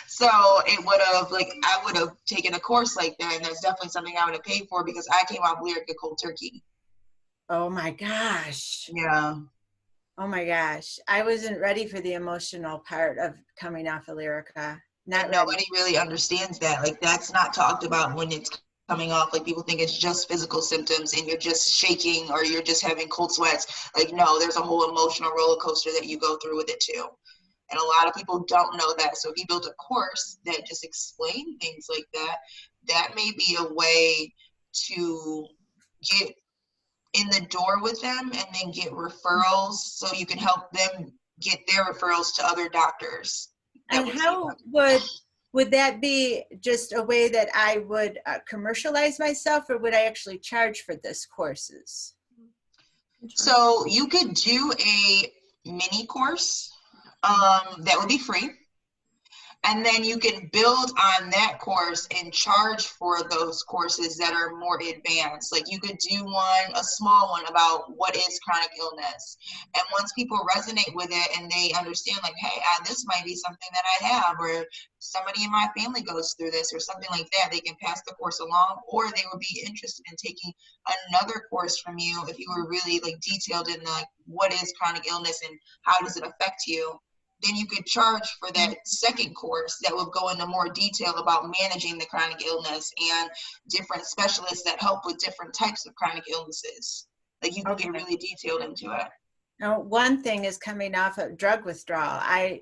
So it would have, like, I would have taken a course like that, and that's definitely something I would have paid for because I came off Lyrica cold turkey. Oh my gosh. Yeah. Oh my gosh. I wasn't ready for the emotional part of coming off of Lyrica. Not ready. Nobody really understands that. Like, that's not talked about when it's coming off. Like, people think it's just physical symptoms and you're just shaking or you're just having cold sweats. Like, no, there's a whole emotional roller coaster that you go through with it too. And a lot of people don't know that. So if you build a course that just explains things like that, that may be a way to get in the door with them and then get referrals, so you can help them get their referrals to other doctors. And how would that be just a way that I would commercialize myself, or would I actually charge for this courses? So you could do a mini course that would be free. And then you can build on that course and charge for those courses that are more advanced. Like you could do one, a small one about what is chronic illness. And once people resonate with it and they understand like, hey, this might be something that I have, or somebody in my family goes through this or something like that, they can pass the course along, or they would be interested in taking another course from you if you were really like detailed in like what is chronic illness and how does it affect you. Then you could charge for that second course that will go into more detail about managing the chronic illness and different specialists that help with different types of chronic illnesses. Like you can get really detailed into it. Now, one thing is coming off of drug withdrawal. I've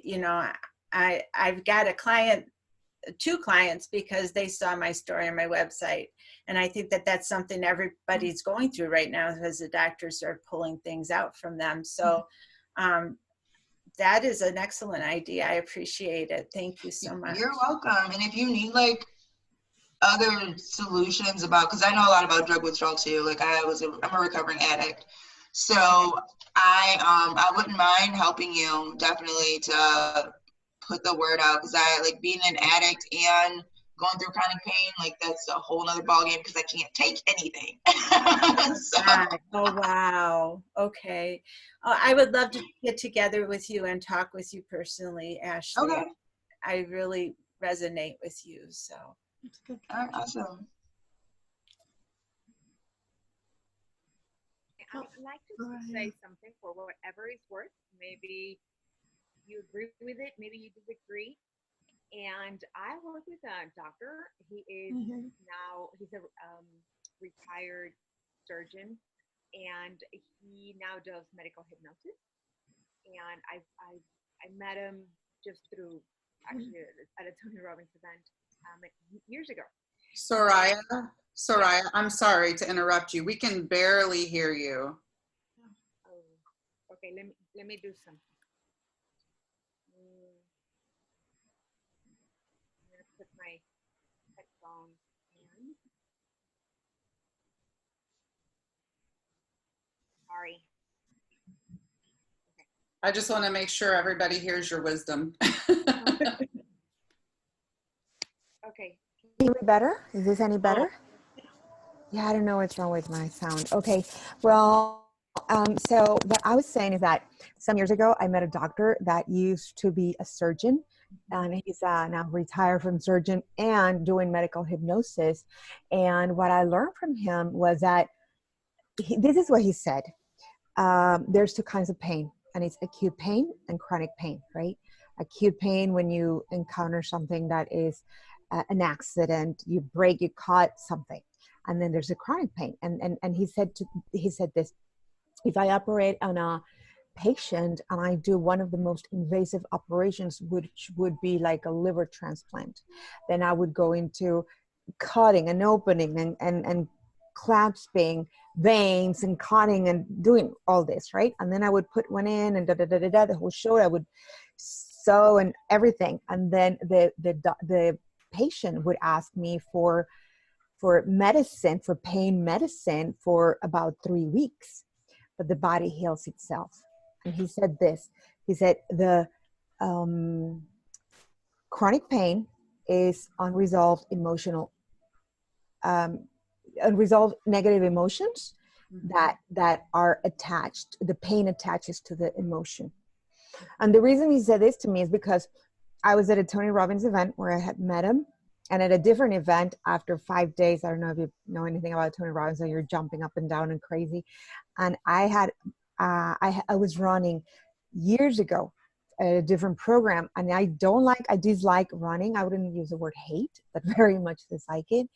got a client, 2 clients, because they saw my story on my website. And I think that that's something everybody's going through right now as the doctors are pulling things out from them. So, that is an excellent idea. I appreciate it. Thank you so much. You're welcome. And if you need like other solutions about, because I know a lot about drug withdrawal too. Like I'm a recovering addict. So I wouldn't mind helping you definitely to put the word out, because I like being an addict and going through chronic pain, like that's a whole nother ballgame because I can't take anything. So. Oh, wow. Okay. I would love to get together with you and talk with you personally, Ashley. Okay. I really resonate with you. So. All right, awesome. I'd like to say something for whatever it's worth. Maybe you agree with it, maybe you disagree. And I work with a doctor. He is now, he's a retired surgeon, and he now does medical hypnosis. And I met him just through, actually, at a Tony Robbins event years ago. Soraya, I'm sorry to interrupt you. We can barely hear you. Oh, okay, let me do something. Put my headphones in. Sorry. Okay. I just want to make sure everybody hears your wisdom. Okay. Can hear me better? Is this any better? Yeah, I don't know what's wrong with my sound. Okay, well, so what I was saying is that some years ago, I met a doctor that used to be a surgeon, and he's now retired from surgeon and doing medical hypnosis. And what I learned from him was that this is what he said. There's two kinds of pain, and it's acute pain and chronic pain, right? Acute pain when you encounter something that is an accident, you break, you cut something. And then there's a chronic pain. And he said this, if I operate on a patient and I do one of the most invasive operations, which would be like a liver transplant, then I would go into cutting and opening and clasping veins and cutting and doing all this, right? And then I would put one in and the whole show I would sew and everything. And then the patient would ask me for medicine, for pain medicine for about 3 weeks, but the body heals itself. And he said this, he said the chronic pain is unresolved unresolved negative emotions that are attached. The pain attaches to the emotion. And the reason he said this to me is because I was at a Tony Robbins event where I had met him, and at a different event after 5 days, I don't know if you know anything about Tony Robbins, so you're jumping up and down and crazy. And I was running years ago at a different program, and I dislike running. I wouldn't use the word hate, but very much dislike it.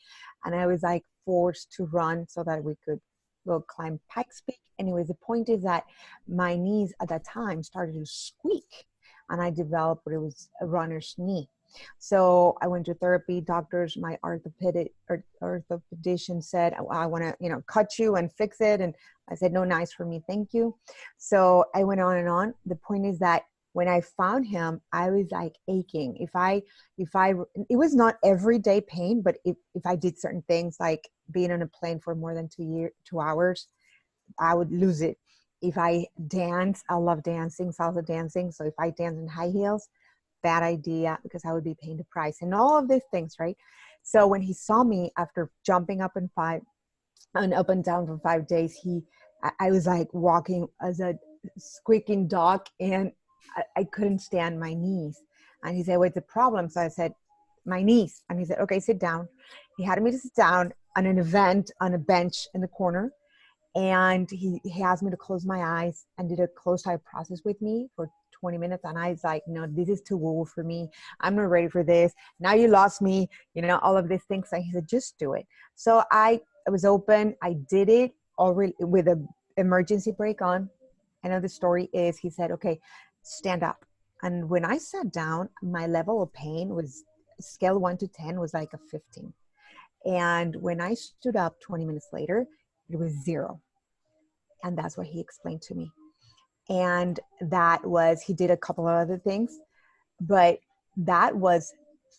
And I was like forced to run so that we could go climb Pikes Peak. Anyways, the point is that my knees at that time started to squeak, and I developed what it was a runner's knee. So I went to therapy, doctors, my orthopedician said, I want to, cut you and fix it. And I said, no, nice for me. Thank you. So I went on and on. The point is that when I found him, I was like aching. It was not everyday pain, but if I did certain things like being on a plane for more than 2 hours, I would lose it. If I dance, I love dancing, salsa dancing. So if I dance in high heels, bad idea, because I would be paying the price and all of these things, right? So when he saw me after jumping up and down for 5 days, I was like walking as a squeaking dog, and I couldn't stand my knees. And he said, what's the problem? So I said, my knees. And he said, okay, sit down. He had me to sit down on an event on a bench in the corner. And he asked me to close my eyes and did a closed eye process with me for 20 minutes. And I was like, no, this is too woo for me. I'm not ready for this. Now you lost me, all of these things. And he said, just do it. So I was open. I did it already with an emergency brake on. I know the story is, he said, okay, stand up. And when I sat down, my level of pain was scale 1 to 10 was like a 15. And when I stood up 20 minutes later, it was 0. And that's what he explained to me. And he did a couple of other things, but that was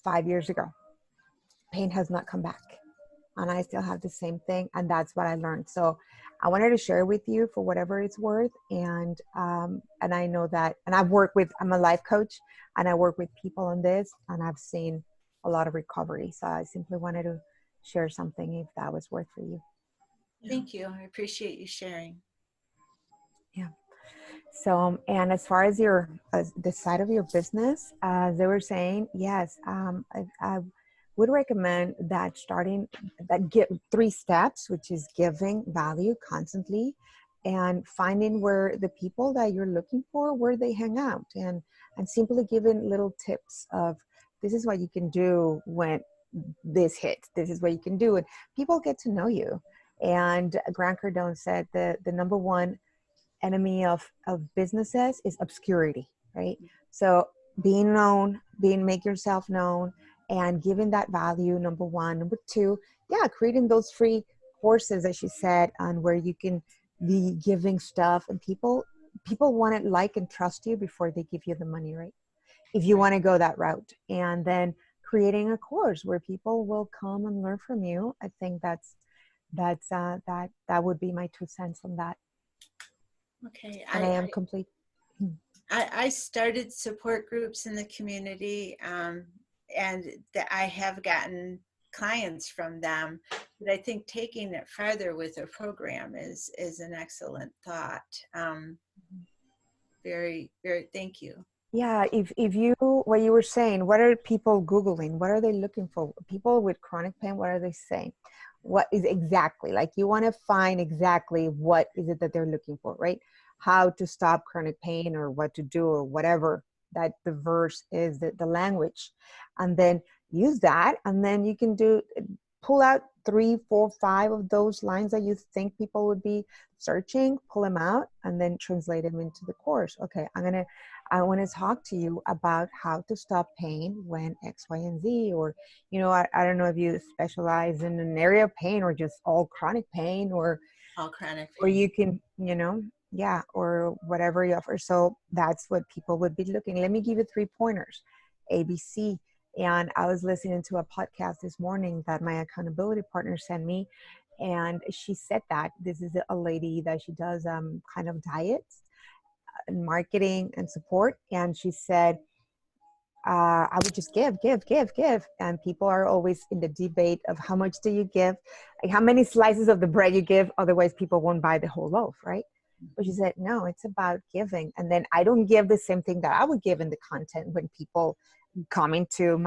5 years ago. Pain has not come back. And I still have the same thing. And that's what I learned. So I wanted to share with you for whatever it's worth. And I know that, and I'm a life coach, and I work with people on this, and I've seen a lot of recovery. So I simply wanted to share something if that was worth for you. Thank you. I appreciate you sharing. Yeah. So, and as far as the side of your business, they were saying, yes, I would recommend that give 3 steps, which is giving value constantly and finding where the people that you're looking for, where they hang out, and simply giving little tips of, this is what you can do when this hits. This is what you can do. And people get to know you. And Grant Cardone said the number one enemy of businesses is obscurity, right? So being known, make yourself known, and giving that value, number 1. Number 2, creating those free courses, as she said, on where you can be giving stuff, and people want to like and trust you before they give you the money, right? If you want to go that route. And then creating a course where people will come and learn from you. I think that would be my 2 cents on that. Okay. And I am complete. I started support groups in the community, and that I have gotten clients from them. But I think taking it farther with a program is an excellent thought. Very, very, thank you. Yeah, if you, what you were saying, what are people Googling? What are they looking for? People with chronic pain, what are they saying? What is exactly, like you want to find exactly what is it that they're looking for, right? How to stop chronic pain or what to do or whatever that the verse is, the language. And then use that, and then you can pull out 3, 4, 5 of those lines that you think people would be searching, pull them out, and then translate them into the course. Okay, I want to talk to you about how to stop pain when X, Y, and Z, or, I don't know if you specialize in an area of pain or just all chronic pain, or All chronic pain. or you can, yeah, or whatever you offer. So that's what people would be looking. Let me give you 3 pointers, ABC. And I was listening to a podcast this morning that my accountability partner sent me. And she said that this is a lady that she does kind of diets and marketing and support. And she said, I would just give. And people are always in the debate of how much do you give, like how many slices of the bread you give, otherwise people won't buy the whole loaf, right? But she said, no, it's about giving. And then I don't give the same thing that I would give in the content when people come into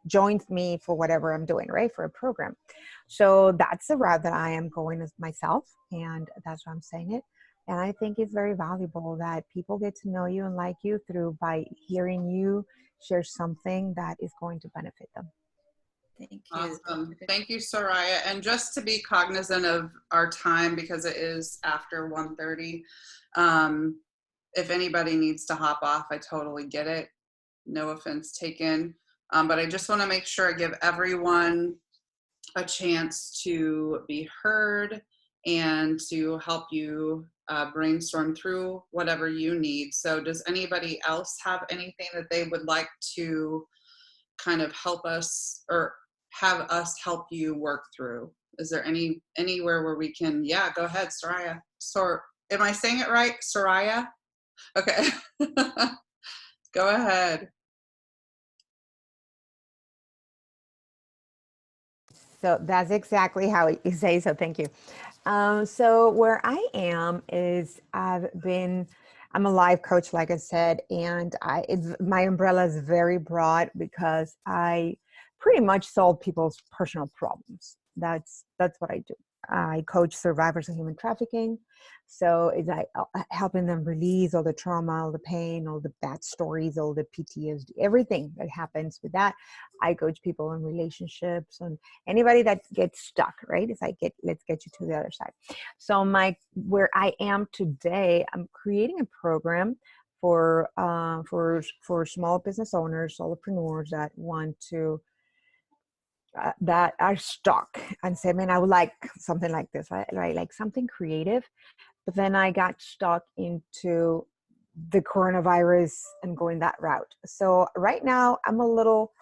join me for whatever I'm doing, right? For a program. So that's the route that I am going as myself. And that's why I'm saying it. And I think it's very valuable that people get to know you and like you by hearing you share something that is going to benefit them. Thank you. Awesome. Thank you, Soraya. And just to be cognizant of our time, because it is after 1:30, if anybody needs to hop off, I totally get it. No offense taken. But I just want to make sure I give everyone a chance to be heard and to help you brainstorm through whatever you need. So does anybody else have anything that they would like to kind of help us or have us help you work through? Is there anywhere where we can, yeah, go ahead, Soraya. Am I saying it right? Soraya? Okay. Go ahead. So that's exactly how you say. So thank you. So where I am is I'm a life coach, like I said, and my umbrella is very broad because I pretty much solve people's personal problems. That's what I do. I coach survivors of human trafficking. So it's like helping them release all the trauma, all the pain, all the bad stories, all the PTSD, everything that happens with that. I coach people in relationships and anybody that gets stuck, right? It's like, let's get you to the other side. So where I am today, I'm creating a program for small business owners, solopreneurs that want to, that are stuck and say, man, I would like something like this, right? Like something creative. But then I got stuck into the coronavirus and going that route. So right now I'm a little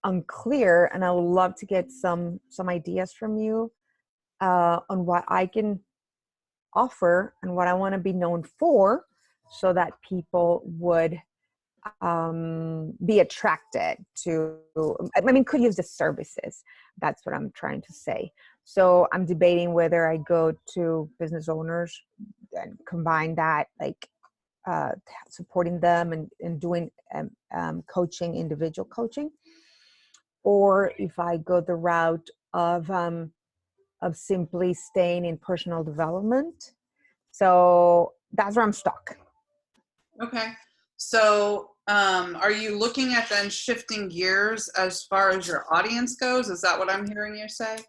unclear, and I would love to get some ideas from you on what I can offer and what I want to be known for, so that people would be attracted to, could use the services. That's what I'm trying to say. So I'm debating whether I go to business owners and combine that, like supporting them and doing coaching, individual coaching, or if I go the route of simply staying in personal development. So that's where I'm stuck. Okay. So are you looking at then shifting gears as far as your audience goes? Is that what I'm hearing you say?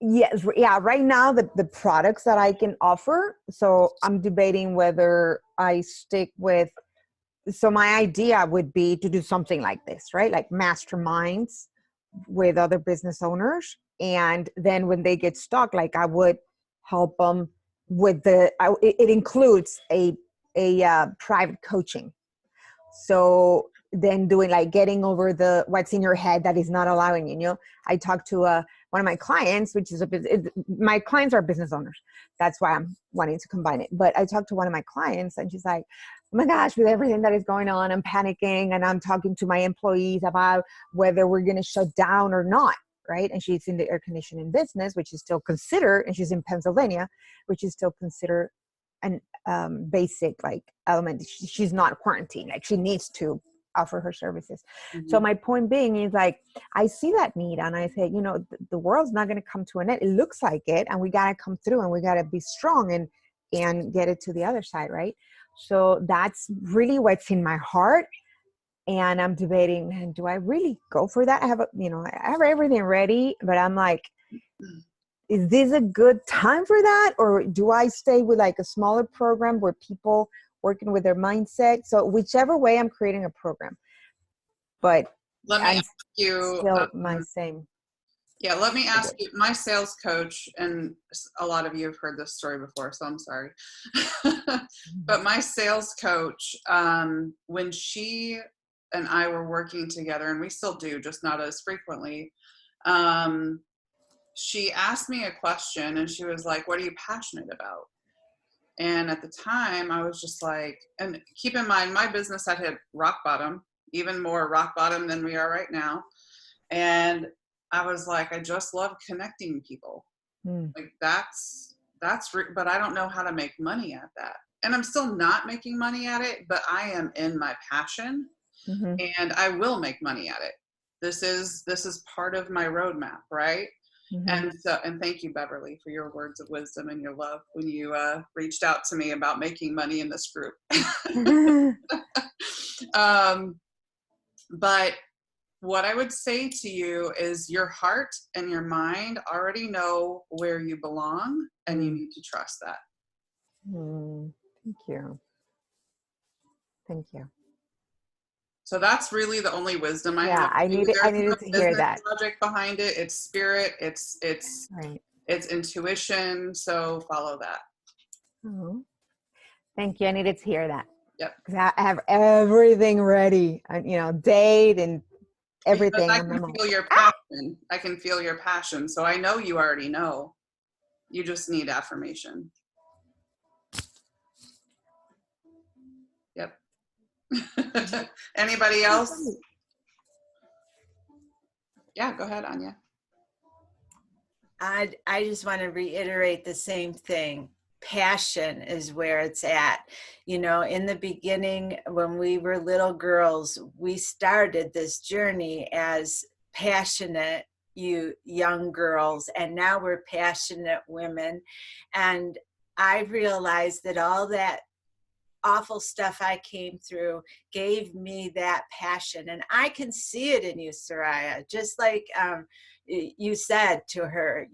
Yes. Yeah. Right now, the products that I can offer. So I'm debating whether I stick with, so my idea would be to do something like this, right? Like masterminds with other business owners. And then when they get stuck, like I would help them with it includes a private coaching. So then doing like getting over what's in your head that is not allowing you. I talked to one of my clients, which is my clients are business owners. That's why I'm wanting to combine it. But I talked to one of my clients and she's like, oh my gosh, with everything that is going on, I'm panicking and I'm talking to my employees about whether we're going to shut down or not. Right. And she's in the air conditioning business, which is still considered, and she's in Pennsylvania, which is still considered an basic like element. She's not quarantined. Like she needs to offer her services. Mm-hmm. So my point being is like, I see that need and I say, you know, the world's not going to come to an end. It looks like it, and we got to come through and we got to be strong and get it to the other side. Right. So that's really what's in my heart. And I'm debating, man, do I really go for that? I have everything ready, but I'm like, is this a good time for that? Or do I stay with like a smaller program where people working with their mindset? So whichever way, I'm creating a program, but let me ask you, still my same. Yeah, let me ask you, my sales coach, and a lot of you have heard this story before, so I'm sorry. But my sales coach, when she and I were working together, and we still do, just not as frequently, she asked me a question and she was like, what are you passionate about? And at the time I was just like, and keep in mind, my business had hit rock bottom, even more rock bottom than we are right now. And I was like, I just love connecting people. Like but I don't know how to make money at that. And I'm still not making money at it, but I am in my passion. Mm-hmm. And I will make money at it. This is part of my roadmap, right? Mm-hmm. And thank you, Beverly, for your words of wisdom and your love when you reached out to me about making money in this group. But what I would say to you is your heart and your mind already know where you belong, and you need to trust that. Thank you. Thank you. So that's really the only wisdom I have. Yeah, I needed to hear that. Project behind it. It's spirit. It's right. It's intuition. So follow that. Oh, thank you. I needed to hear that. Yep. Because I have everything ready. Date and everything. Because I can feel your passion. I can feel your passion. So I know you already know. You just need affirmation. Yep. Anybody else? Yeah, go ahead, Anya. I just want to reiterate the same thing. Passion is where it's at. In the beginning, when we were little girls, we started this journey as passionate young girls, and now we're passionate women. And I realized that all that awful stuff I came through gave me that passion, and I can see it in you, Soraya. Just like you said to her,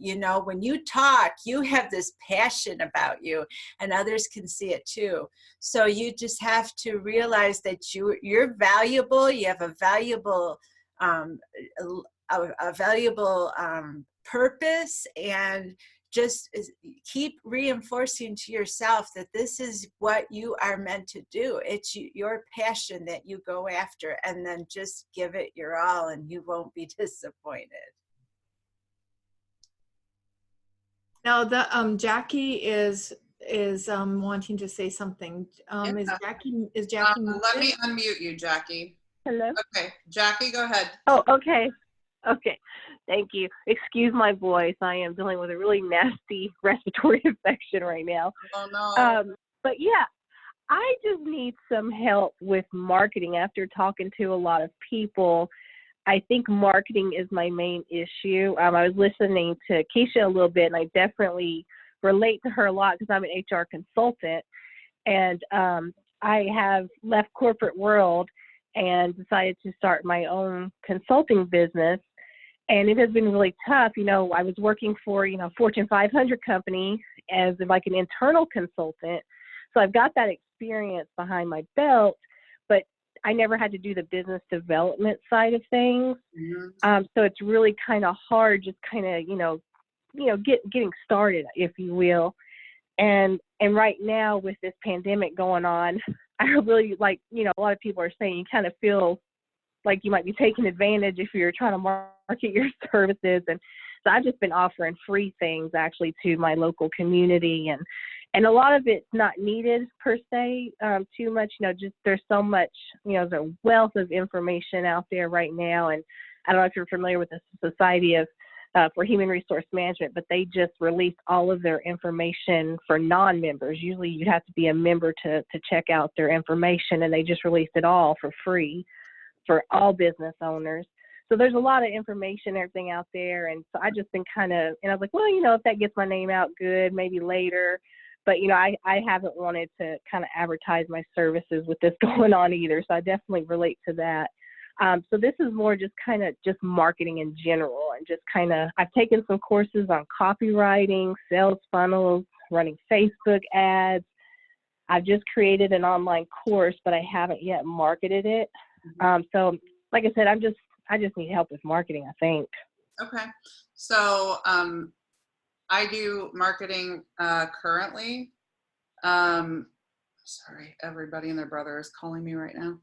when you talk, you have this passion about you, and others can see it too. So you just have to realize that you're valuable. You have a valuable purpose, and just keep reinforcing to yourself that this is what you are meant to do. It's your passion that you go after, and then just give it your all and you won't be disappointed. Now Jackie is wanting to say something. Is Jackie let me unmute you, Jackie. Hello. Okay, Jackie, go ahead. Oh, okay. Thank you. Excuse my voice. I am dealing with a really nasty respiratory infection right now. Oh no. But yeah, I just need some help with marketing. After talking to a lot of people, I think marketing is my main issue. I was listening to Keisha a little bit, and I definitely relate to her a lot because I'm an HR consultant, and I have left corporate world and decided to start my own consulting business. And it has been really tough. I was working for, Fortune 500 company as like an internal consultant. So I've got that experience behind my belt, but I never had to do the business development side of things. Mm-hmm. So it's really kind of hard, just kind of, getting started, if you will. And right now with this pandemic going on, I really a lot of people are saying you kind of feel like you might be taking advantage if you're trying to market your services. And So I've just been offering free things actually to my local community, and a lot of it's not needed per se too much. Just there's so much, there's a wealth of information out there right now. And I don't know if you're familiar with the Society of for Human Resource Management, but they just released all of their information for non-members. Usually you'd have to be a member to check out their information, and they just released it all for free for all business owners. So there's a lot of information, everything out there. And so I just been and I was like, well, if that gets my name out, good, maybe later. But, I haven't wanted to kind of advertise my services with this going on either. So I definitely relate to that. So this is more just just marketing in general, and just I've taken some courses on copywriting, sales funnels, running Facebook ads. I've just created an online course, but I haven't yet marketed it. So like I said, I just need help with marketing, I think. Okay. So I do marketing currently. Sorry, everybody and their brother is calling me right now.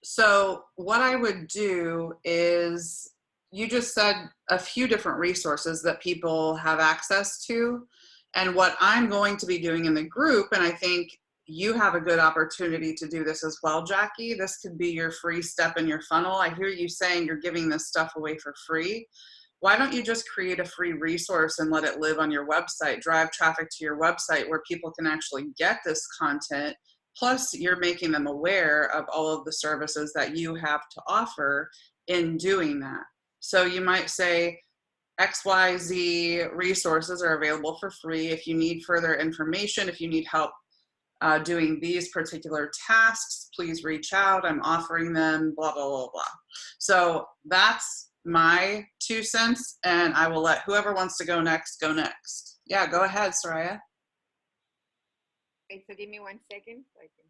So what I would do is, you just said a few different resources that people have access to. And what I'm going to be doing in the group, and I think you have a good opportunity to do this as well, Jackie. This could be your free step in your funnel. I hear you saying you're giving this stuff away for free. Why don't you just create a free resource and let it live on your website, drive traffic to your website where people can actually get this content. Plus you're making them aware of all of the services that you have to offer in doing that. So you might say, XYZ resources are available for free. If you need further information, if you need help doing these particular tasks, please reach out. I'm offering them, blah, blah, blah, blah. So that's my 2 cents, and I will let whoever wants to go next, go next. Yeah, go ahead, Soraya. Okay, so give me 1 second so I can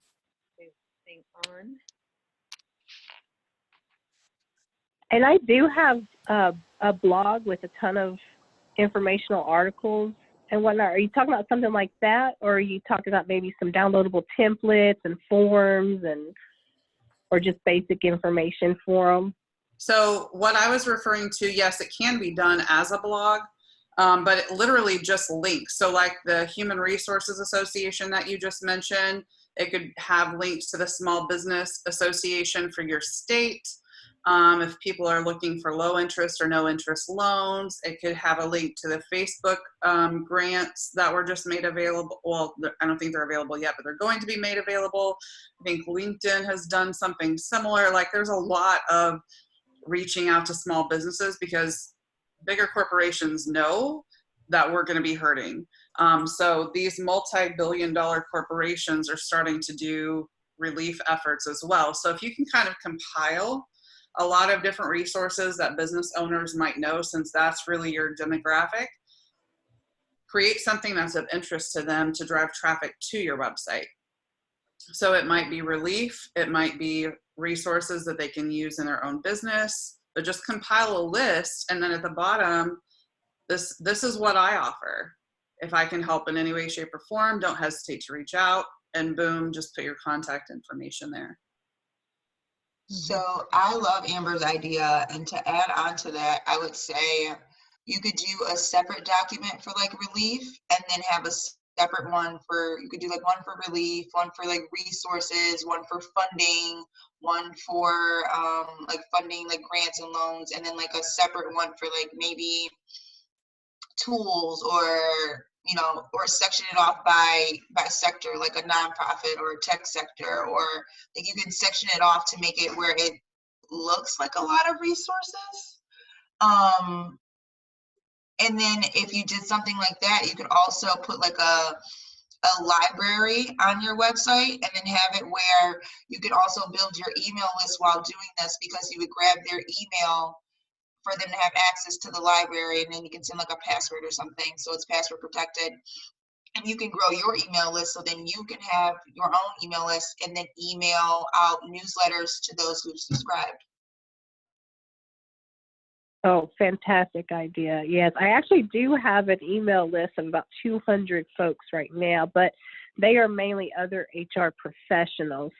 put this thing on. And I do have a blog with a ton of informational articles and whatnot. Are you talking about something like that, or are you talking about maybe some downloadable templates and forms, or just basic information for them? So what I was referring to, yes, it can be done as a blog, but it literally just links. So like the Human Resources Association that you just mentioned, it could have links to the Small Business Association for your state. If people are looking for low interest or no interest loans, it could have a link to the Facebook grants that were just made available. Well, I don't think they're available yet, but they're going to be made available. I think LinkedIn has done something similar. Like there's a lot of reaching out to small businesses because bigger corporations know that we're going to be hurting. So these multi-billion-dollar corporations are starting to do relief efforts as well. So if you can kind of compile a lot of different resources that business owners might know, since that's really your demographic, create something that's of interest to them to drive traffic to your website. So it might be relief, it might be resources that they can use in their own business, but just compile a list, and then at the bottom, this is what I offer. If I can help in any way, shape, or form, don't hesitate to reach out, and boom, just put your contact information there. So I love Amber's idea, and to add on to that, I would say you could do a separate document for like relief, and then have a separate one for, you could do like one for relief, one for like resources, one for funding, one for like funding like grants and loans, and then like a separate one for like maybe tools, or or section it off by sector, like a nonprofit or a tech sector, or like you can section it off to make it where it looks like a lot of resources. And then if you did something like that, you could also put like a library on your website, and then have it where you could also build your email list while doing this, because you would grab their email for them to have access to the library, and then you can send like a password or something, so it's password protected, and you can grow your email list, so then you can have your own email list and then email out newsletters to those who've subscribed. Oh, fantastic idea. Yes, I actually do have an email list of about 200 folks right now, but they are mainly other HR professionals.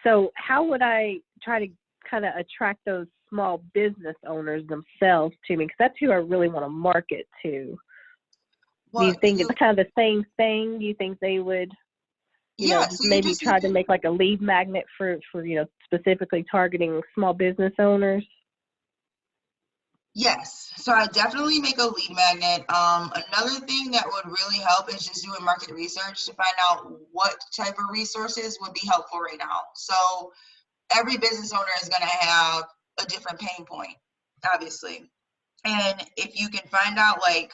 So how would I try to kind of attract those small business owners themselves to me? Because that's who I really want to market to. Do you think it's kind of the same thing? You think they would, Yeah, just so maybe try to make like a lead magnet for specifically targeting small business owners? Yes, so I definitely make a lead magnet. Another thing that would really help is just doing market research to find out what type of resources would be helpful right now. So every business owner is going to have a different pain point, obviously. And if you can find out, like,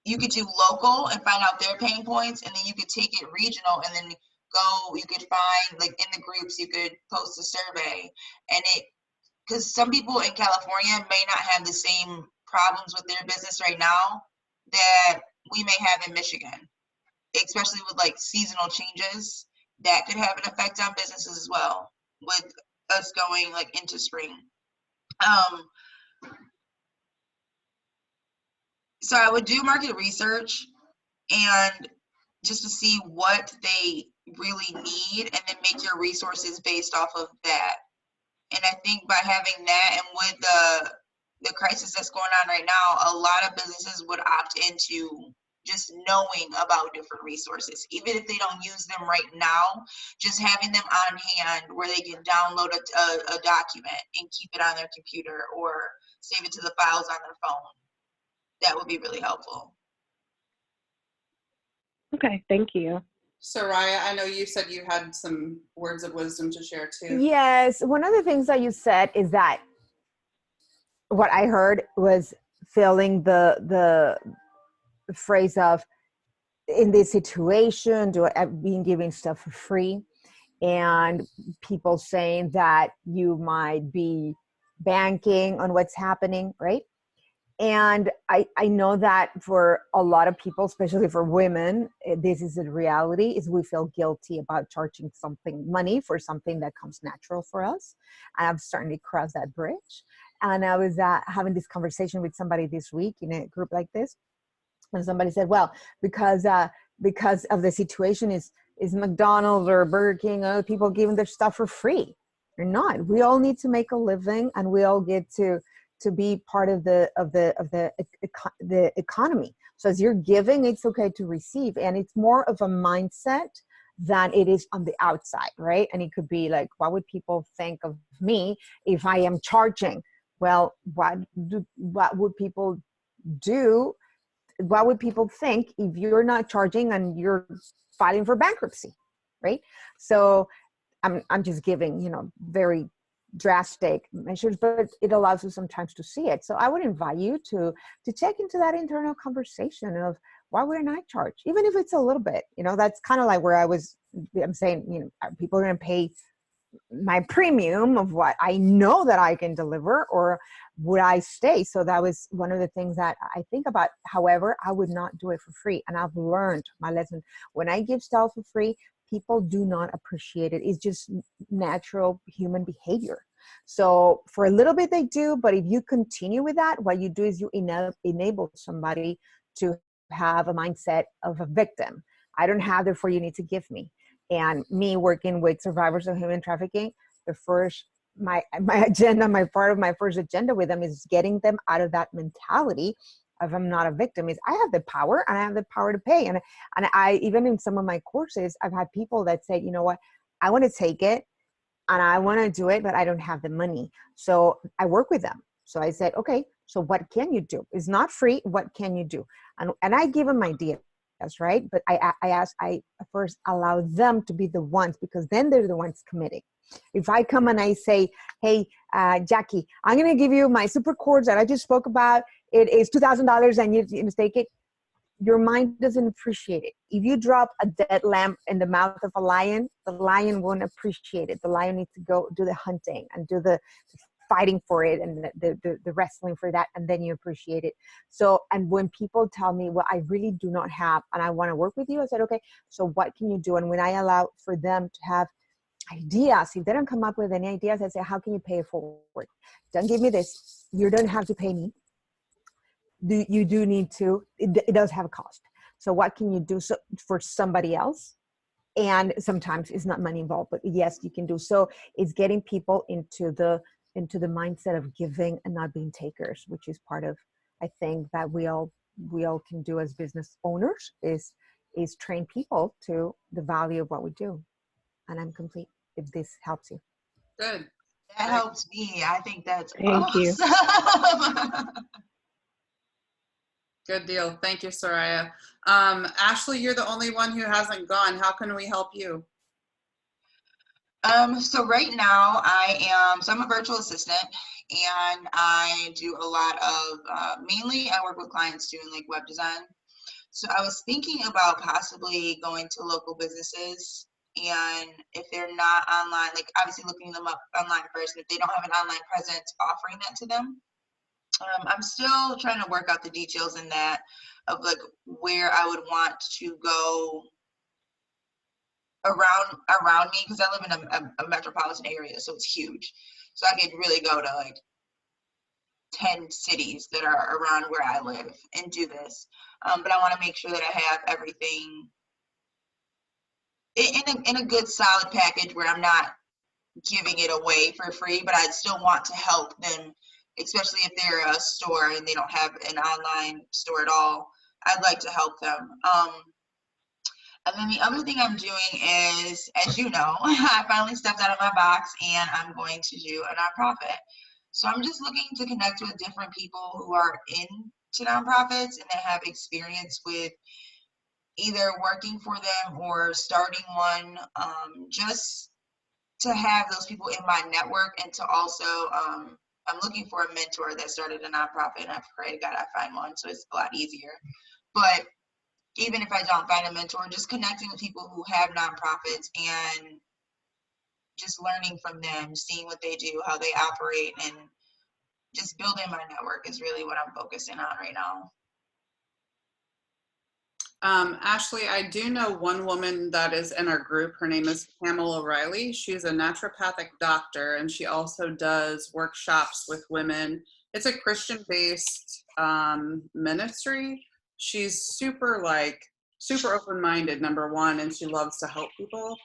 you could do local and find out their pain points, and then you could take it regional and then you could find, like, in the groups, you could post a survey, and because some people in California may not have the same problems with their business right now that we may have in Michigan, especially with like seasonal changes that could have an effect on businesses as well, with us going like into spring. So I would do market research and just to see what they really need, and then make your resources based off of that. And I think by having that, and with the crisis that's going on right now, a lot of businesses would opt into just knowing about different resources, even if they don't use them right now. Just having them on hand where they can download a document and keep it on their computer or save it to the files on their phone. That would be really helpful. Okay, thank you. Soraya, I know you said you had some words of wisdom to share too. Yes, one of the things that you said is that what I heard was feeling the phrase of, in this situation, being giving stuff for free, and people saying that you might be banking on what's happening, right? And I know that for a lot of people, especially for women, this is a reality, is we feel guilty about charging money for something that comes natural for us. And I'm starting to cross that bridge. And I was having this conversation with somebody this week in a group like this. And somebody said, well, because of the situation is McDonald's or Burger King, people giving their stuff for free. They're not. We all need to make a living, and we all get to be part of the economy. So as you're giving, it's okay to receive, and it's more of a mindset than it is on the outside, right? And it could be like, what would people think of me if I am charging? Well, what would people do? What would people think if you're not charging and you're filing for bankruptcy, right? So I'm just giving, very drastic measures, but it allows you sometimes to see it. So I would invite you to check into that internal conversation of, why wouldn't I charge? Even if it's a little bit, that's kind of like where I'm saying, people are going to pay my premium of what I know that I can deliver, or would I stay? So that was one of the things that I think about. However, I would not do it for free. And I've learned my lesson. When I give stuff for free, people do not appreciate it. It's just natural human behavior. So for a little bit they do, but if you continue with that, what you do is you enable somebody to have a mindset of a victim. I don't have, therefore you need to give me. And me working with survivors of human trafficking, my part of my first agenda with them is getting them out of that mentality of, I'm not a victim, is I have the power and I have the power to pay. And I, even in some of my courses, I've had people that say, you know what, I want to take it and I want to do it, but I don't have the money. So I work with them. So I said, okay, so what can you do? It's not free. What can you do? And I give them ideas. That's right. But I first allow them to be the ones, because then they're the ones committing. If I come and I say, hey, Jackie, I'm going to give you my super course that I just spoke about. It is $2,000 and you take it. Your mind doesn't appreciate it. If you drop a dead lamb in the mouth of a lion, the lion won't appreciate it. The lion needs to go do the hunting and do the fighting for it and the wrestling for that, and then you appreciate it. So, and when people tell me, well, I really do not have, and I want to work with you, I said, okay, so what can you do? And when I allow for them to have ideas, if they don't come up with any ideas, I say, how can you pay it forward? Don't give me this. You don't have to pay me. You do need to, it does have a cost. So what can you do for somebody else? And sometimes it's not money involved, but yes, you can do. So it's getting people into the into the mindset of giving and not being takers, which is part of, I think, that we all can do as business owners, is train people to the value of what we do. And I'm complete, if this helps you. Good. That helps me. I think that's Thank you. awesome. Good deal. Thank you, Soraya. Ashley, you're the only one who hasn't gone. How can we help you? So right now I'm a virtual assistant, and I do a lot of, mainly I work with clients doing like web design. So I was thinking about possibly going to local businesses, and if they're not online, like obviously looking them up online first, and if they don't have an online presence, offering that to them. I'm still trying to work out the details in that, of like where I would want to go around me, because I live in a metropolitan area, so it's huge. So I could really go to like 10 cities that are around where I live and do this. But I want to make sure that I have everything in a good solid package where I'm not giving it away for free, but I still want to help them, especially if they're a store and they don't have an online store at all. I'd like to help them. And then the other thing I'm doing is, as you know, I finally stepped out of my box and I'm going to do a nonprofit. So I'm just looking to connect with different people who are into nonprofits and that have experience with either working for them or starting one, just to have those people in my network, and to also, I'm looking for a mentor that started a nonprofit, and I pray to God I find one, so it's a lot easier. But even if I don't find a mentor, just connecting with people who have nonprofits and just learning from them, seeing what they do, how they operate, and just building my network is really what I'm focusing on right now. Ashley, I do know one woman that is in our group. Her name is Pamela O'Reilly. She's a naturopathic doctor, and she also does workshops with women. It's a Christian-based ministry. She's super open-minded, number one, and she loves to help people.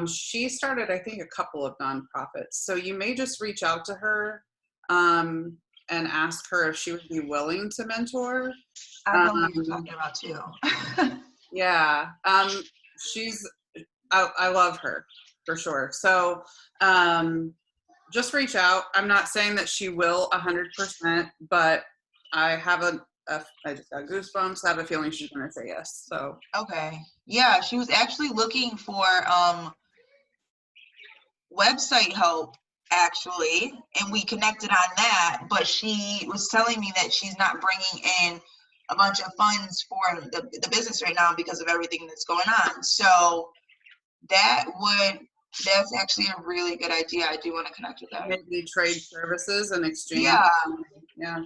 She started, I think, a couple of nonprofits. So you may just reach out to her and ask her if she would be willing to mentor. I know what you're talking about too. Yeah. I love her for sure. So just reach out. I'm not saying that she will 100%, but I have I just got goosebumps. I have a feeling she's going to say yes. So. Okay. Yeah, she was actually looking for website help, actually, and we connected on that, but she was telling me that she's not bringing in a bunch of funds for the business right now because of everything that's going on. So that's actually a really good idea. I do want to connect with her. Maybe trade services and exchange. Yeah.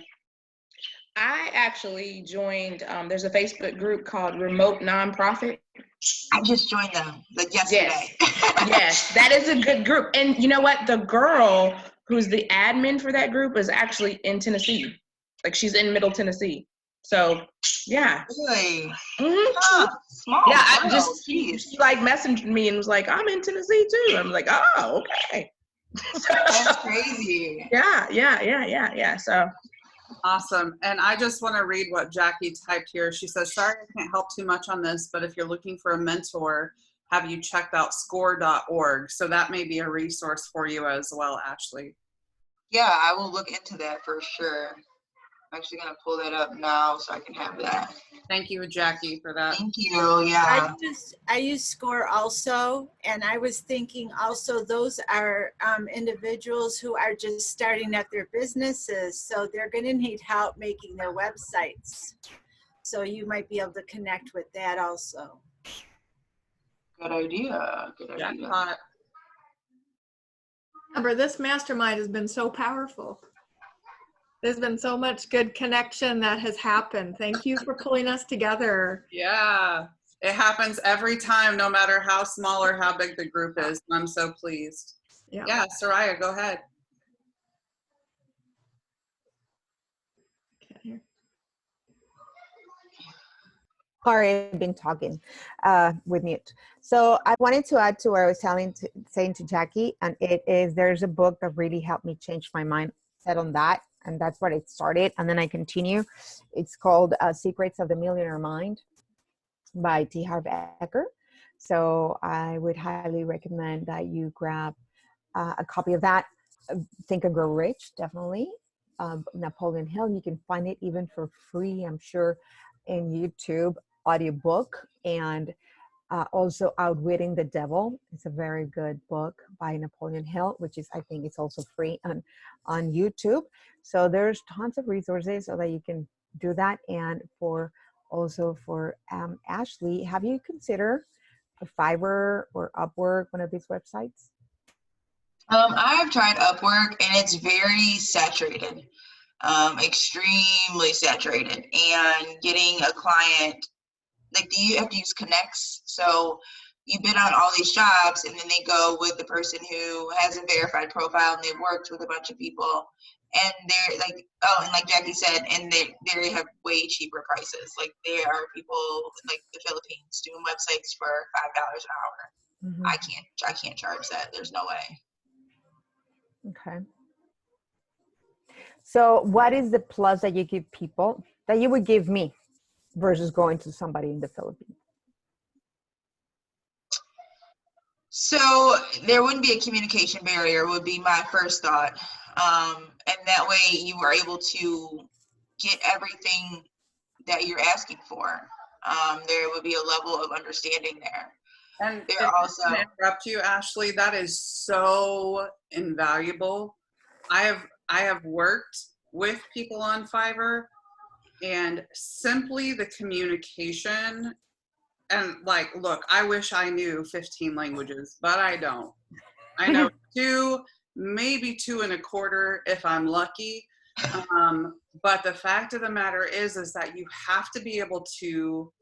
I actually joined, there's a Facebook group called Remote Nonprofit. I just joined them like yesterday. Yes, that is a good group. And you know what? The girl who's the admin for that group is actually in Tennessee. Like, she's in Middle Tennessee. So, yeah. Really? Mm-hmm. Huh, small. Yeah, world. she like messaged me and was like, I'm in Tennessee too. I'm like, oh, okay. That's crazy. Yeah. So awesome. And I just want to read what Jackie typed here. She says, sorry, I can't help too much on this, but if you're looking for a mentor, have you checked out score.org? So that may be a resource for you as well, Ashley. Yeah, I will look into that for sure. I'm actually going to pull that up now so I can have that. Thank you, Jackie, for that. Thank you. Yeah. I use SCORE also, and I was thinking also those are individuals who are just starting up their businesses, so they're going to need help making their websites. So you might be able to connect with that also. Good idea. Good idea. Jackpot. Amber, this mastermind has been so powerful. There's been so much good connection that has happened. Thank you for pulling us together. Yeah, it happens every time, no matter how small or how big the group is. I'm so pleased. Yeah, Soraya, go ahead. Can't hear. Sorry, I've been talking with mute. So I wanted to add to what I was saying to Jackie, and it is, there's a book that really helped me change my mindset on that, and that's what it started, and then I continue. It's called Secrets of the Millionaire Mind by T. Harv Eker. So I would highly recommend that you grab a copy of that. Think and Grow Rich, definitely. Napoleon Hill, you can find it even for free, I'm sure, in YouTube audiobook. And also Outwitting the Devil. It's a very good book by Napoleon Hill, which is, I think it's also free on YouTube. So there's tons of resources so that you can do that. And for Ashley, have you considered Fiverr or Upwork, one of these websites? I've tried Upwork and it's very saturated, extremely saturated. And getting a client, like, you have to use connects. So you bid on all these jobs and then they go with the person who has a verified profile and they've worked with a bunch of people. And they're like, oh, and like Jackie said, and they have way cheaper prices. Like, there are people like the Philippines doing websites for $5 an hour. Mm-hmm. I can't charge that. There's no way. Okay. So what is the plus that you give people that you would give me versus going to somebody in the Philippines? So there wouldn't be a communication barrier would be my first thought. And that way you are able to get everything that you're asking for. There would be a level of understanding there. And there if also I can interrupt you, Ashley, that is so invaluable. I have worked with people on Fiverr, and simply the communication, and like, look, I wish I knew 15 languages, but I don't. I know 2, maybe 2 1/4 if I'm lucky. But the fact of the matter is that you have to be able to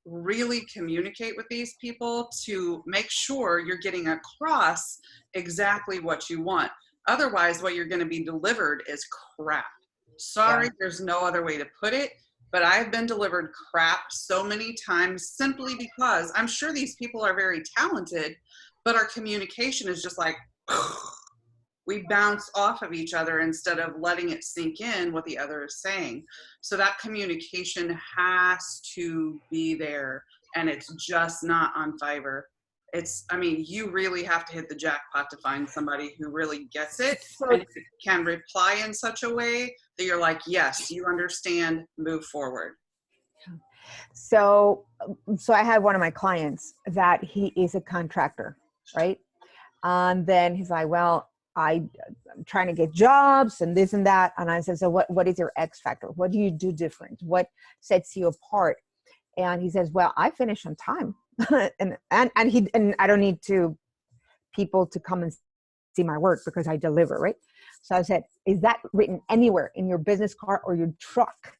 really communicate with these people to make sure you're getting across exactly what you want. Otherwise, what you're going to be delivered is crap. Sorry, there's no other way to put it, but I've been delivered crap so many times simply because I'm sure these people are very talented, but our communication is just like, we bounce off of each other instead of letting it sink in what the other is saying. So that communication has to be there, and it's just not on Fiverr. I mean, you really have to hit the jackpot to find somebody who really gets it and can reply in such a way that you're like, yes, you understand, move forward. So I had one of my clients that he is a contractor, right? And then he's like, well, I'm trying to get jobs and this and that. And I said, so what is your X factor? What do you do different? What sets you apart? And he says, well, I finish on time. and I don't need people to come and see my work because I deliver, right? So I said, is that written anywhere in your business card or your truck?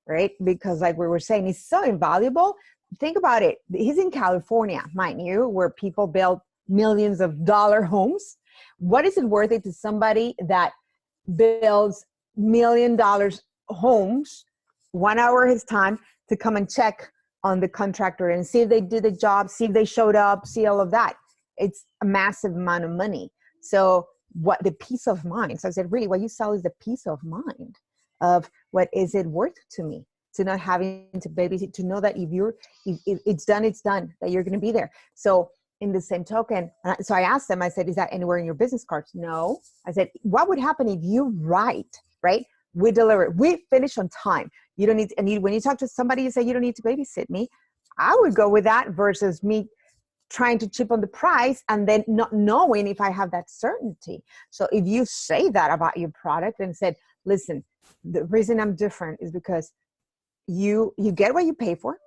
Right? Because like we were saying, it's so invaluable. Think about it. He's in California, mind you, where people build millions of dollar homes. What is it worth it to somebody that builds $1 million homes, 1 hour of his time to come and check on the contractor and see if they did the job, see if they showed up, see all of that? It's a massive amount of money. So what the peace of mind? So I said, really, what you sell is the peace of mind of what is it worth to me, to not having to babysit, to know that if it's done, that you're going to be there. So in the same token, so I asked them, I said, is that anywhere in your business cards? No. I said, what would happen if you write, right? We deliver, we finish on time. You don't need, when you talk to somebody, you say, you don't need to babysit me. I would go with that versus me trying to chip on the price and then not knowing if I have that certainty. So if you say that about your product and said, listen, the reason I'm different is because you get what you pay for,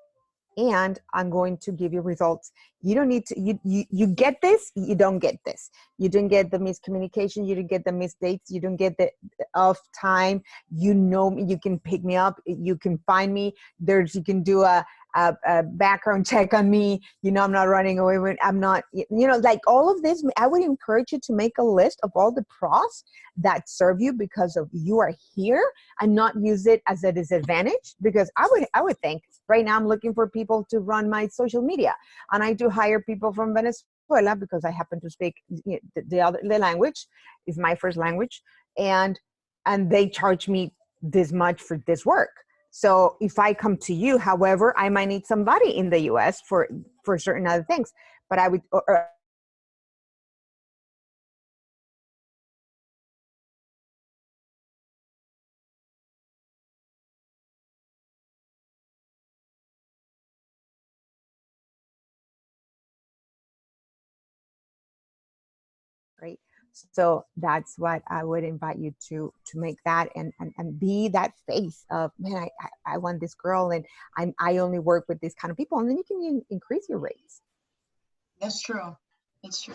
and I'm going to give you results. You don't need to, you get this, you don't get this. You didn't get the miscommunication, you didn't get the mistakes, you don't get the off time. You know me, you can pick me up, you can find me. You can do a a background check on me. You know, I'm not running away with, I'm not, you know, like all of this. I would encourage you to make a list of all the pros that serve you because of you are here, and not use it as a disadvantage. Because I would think right now I'm looking for people to run my social media, and I do hire people from Venezuela because I happen to speak the language is my first language, and they charge me this much for this work. So if I come to you, however, I might need somebody in the US for certain other things, but I would, right? So that's what I would invite you to make that, and be that face of, man, I want this girl, and I only work with this kind of people, and then you can increase your rates. That's true. That's true.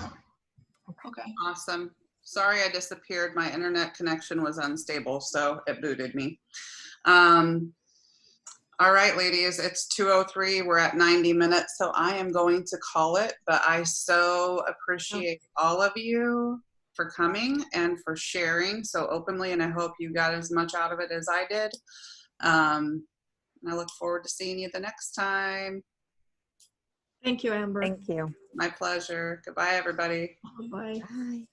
Okay. Awesome. Sorry I disappeared. My internet connection was unstable, so it booted me. All right, ladies, it's 2:03. We're at 90 minutes, so I am going to call it, but I so appreciate all of you for coming and for sharing so openly, and I hope you got as much out of it as I did. And I look forward to seeing you the next time. Thank you, Amber. Thank you. My pleasure. Goodbye, everybody. Bye. Bye.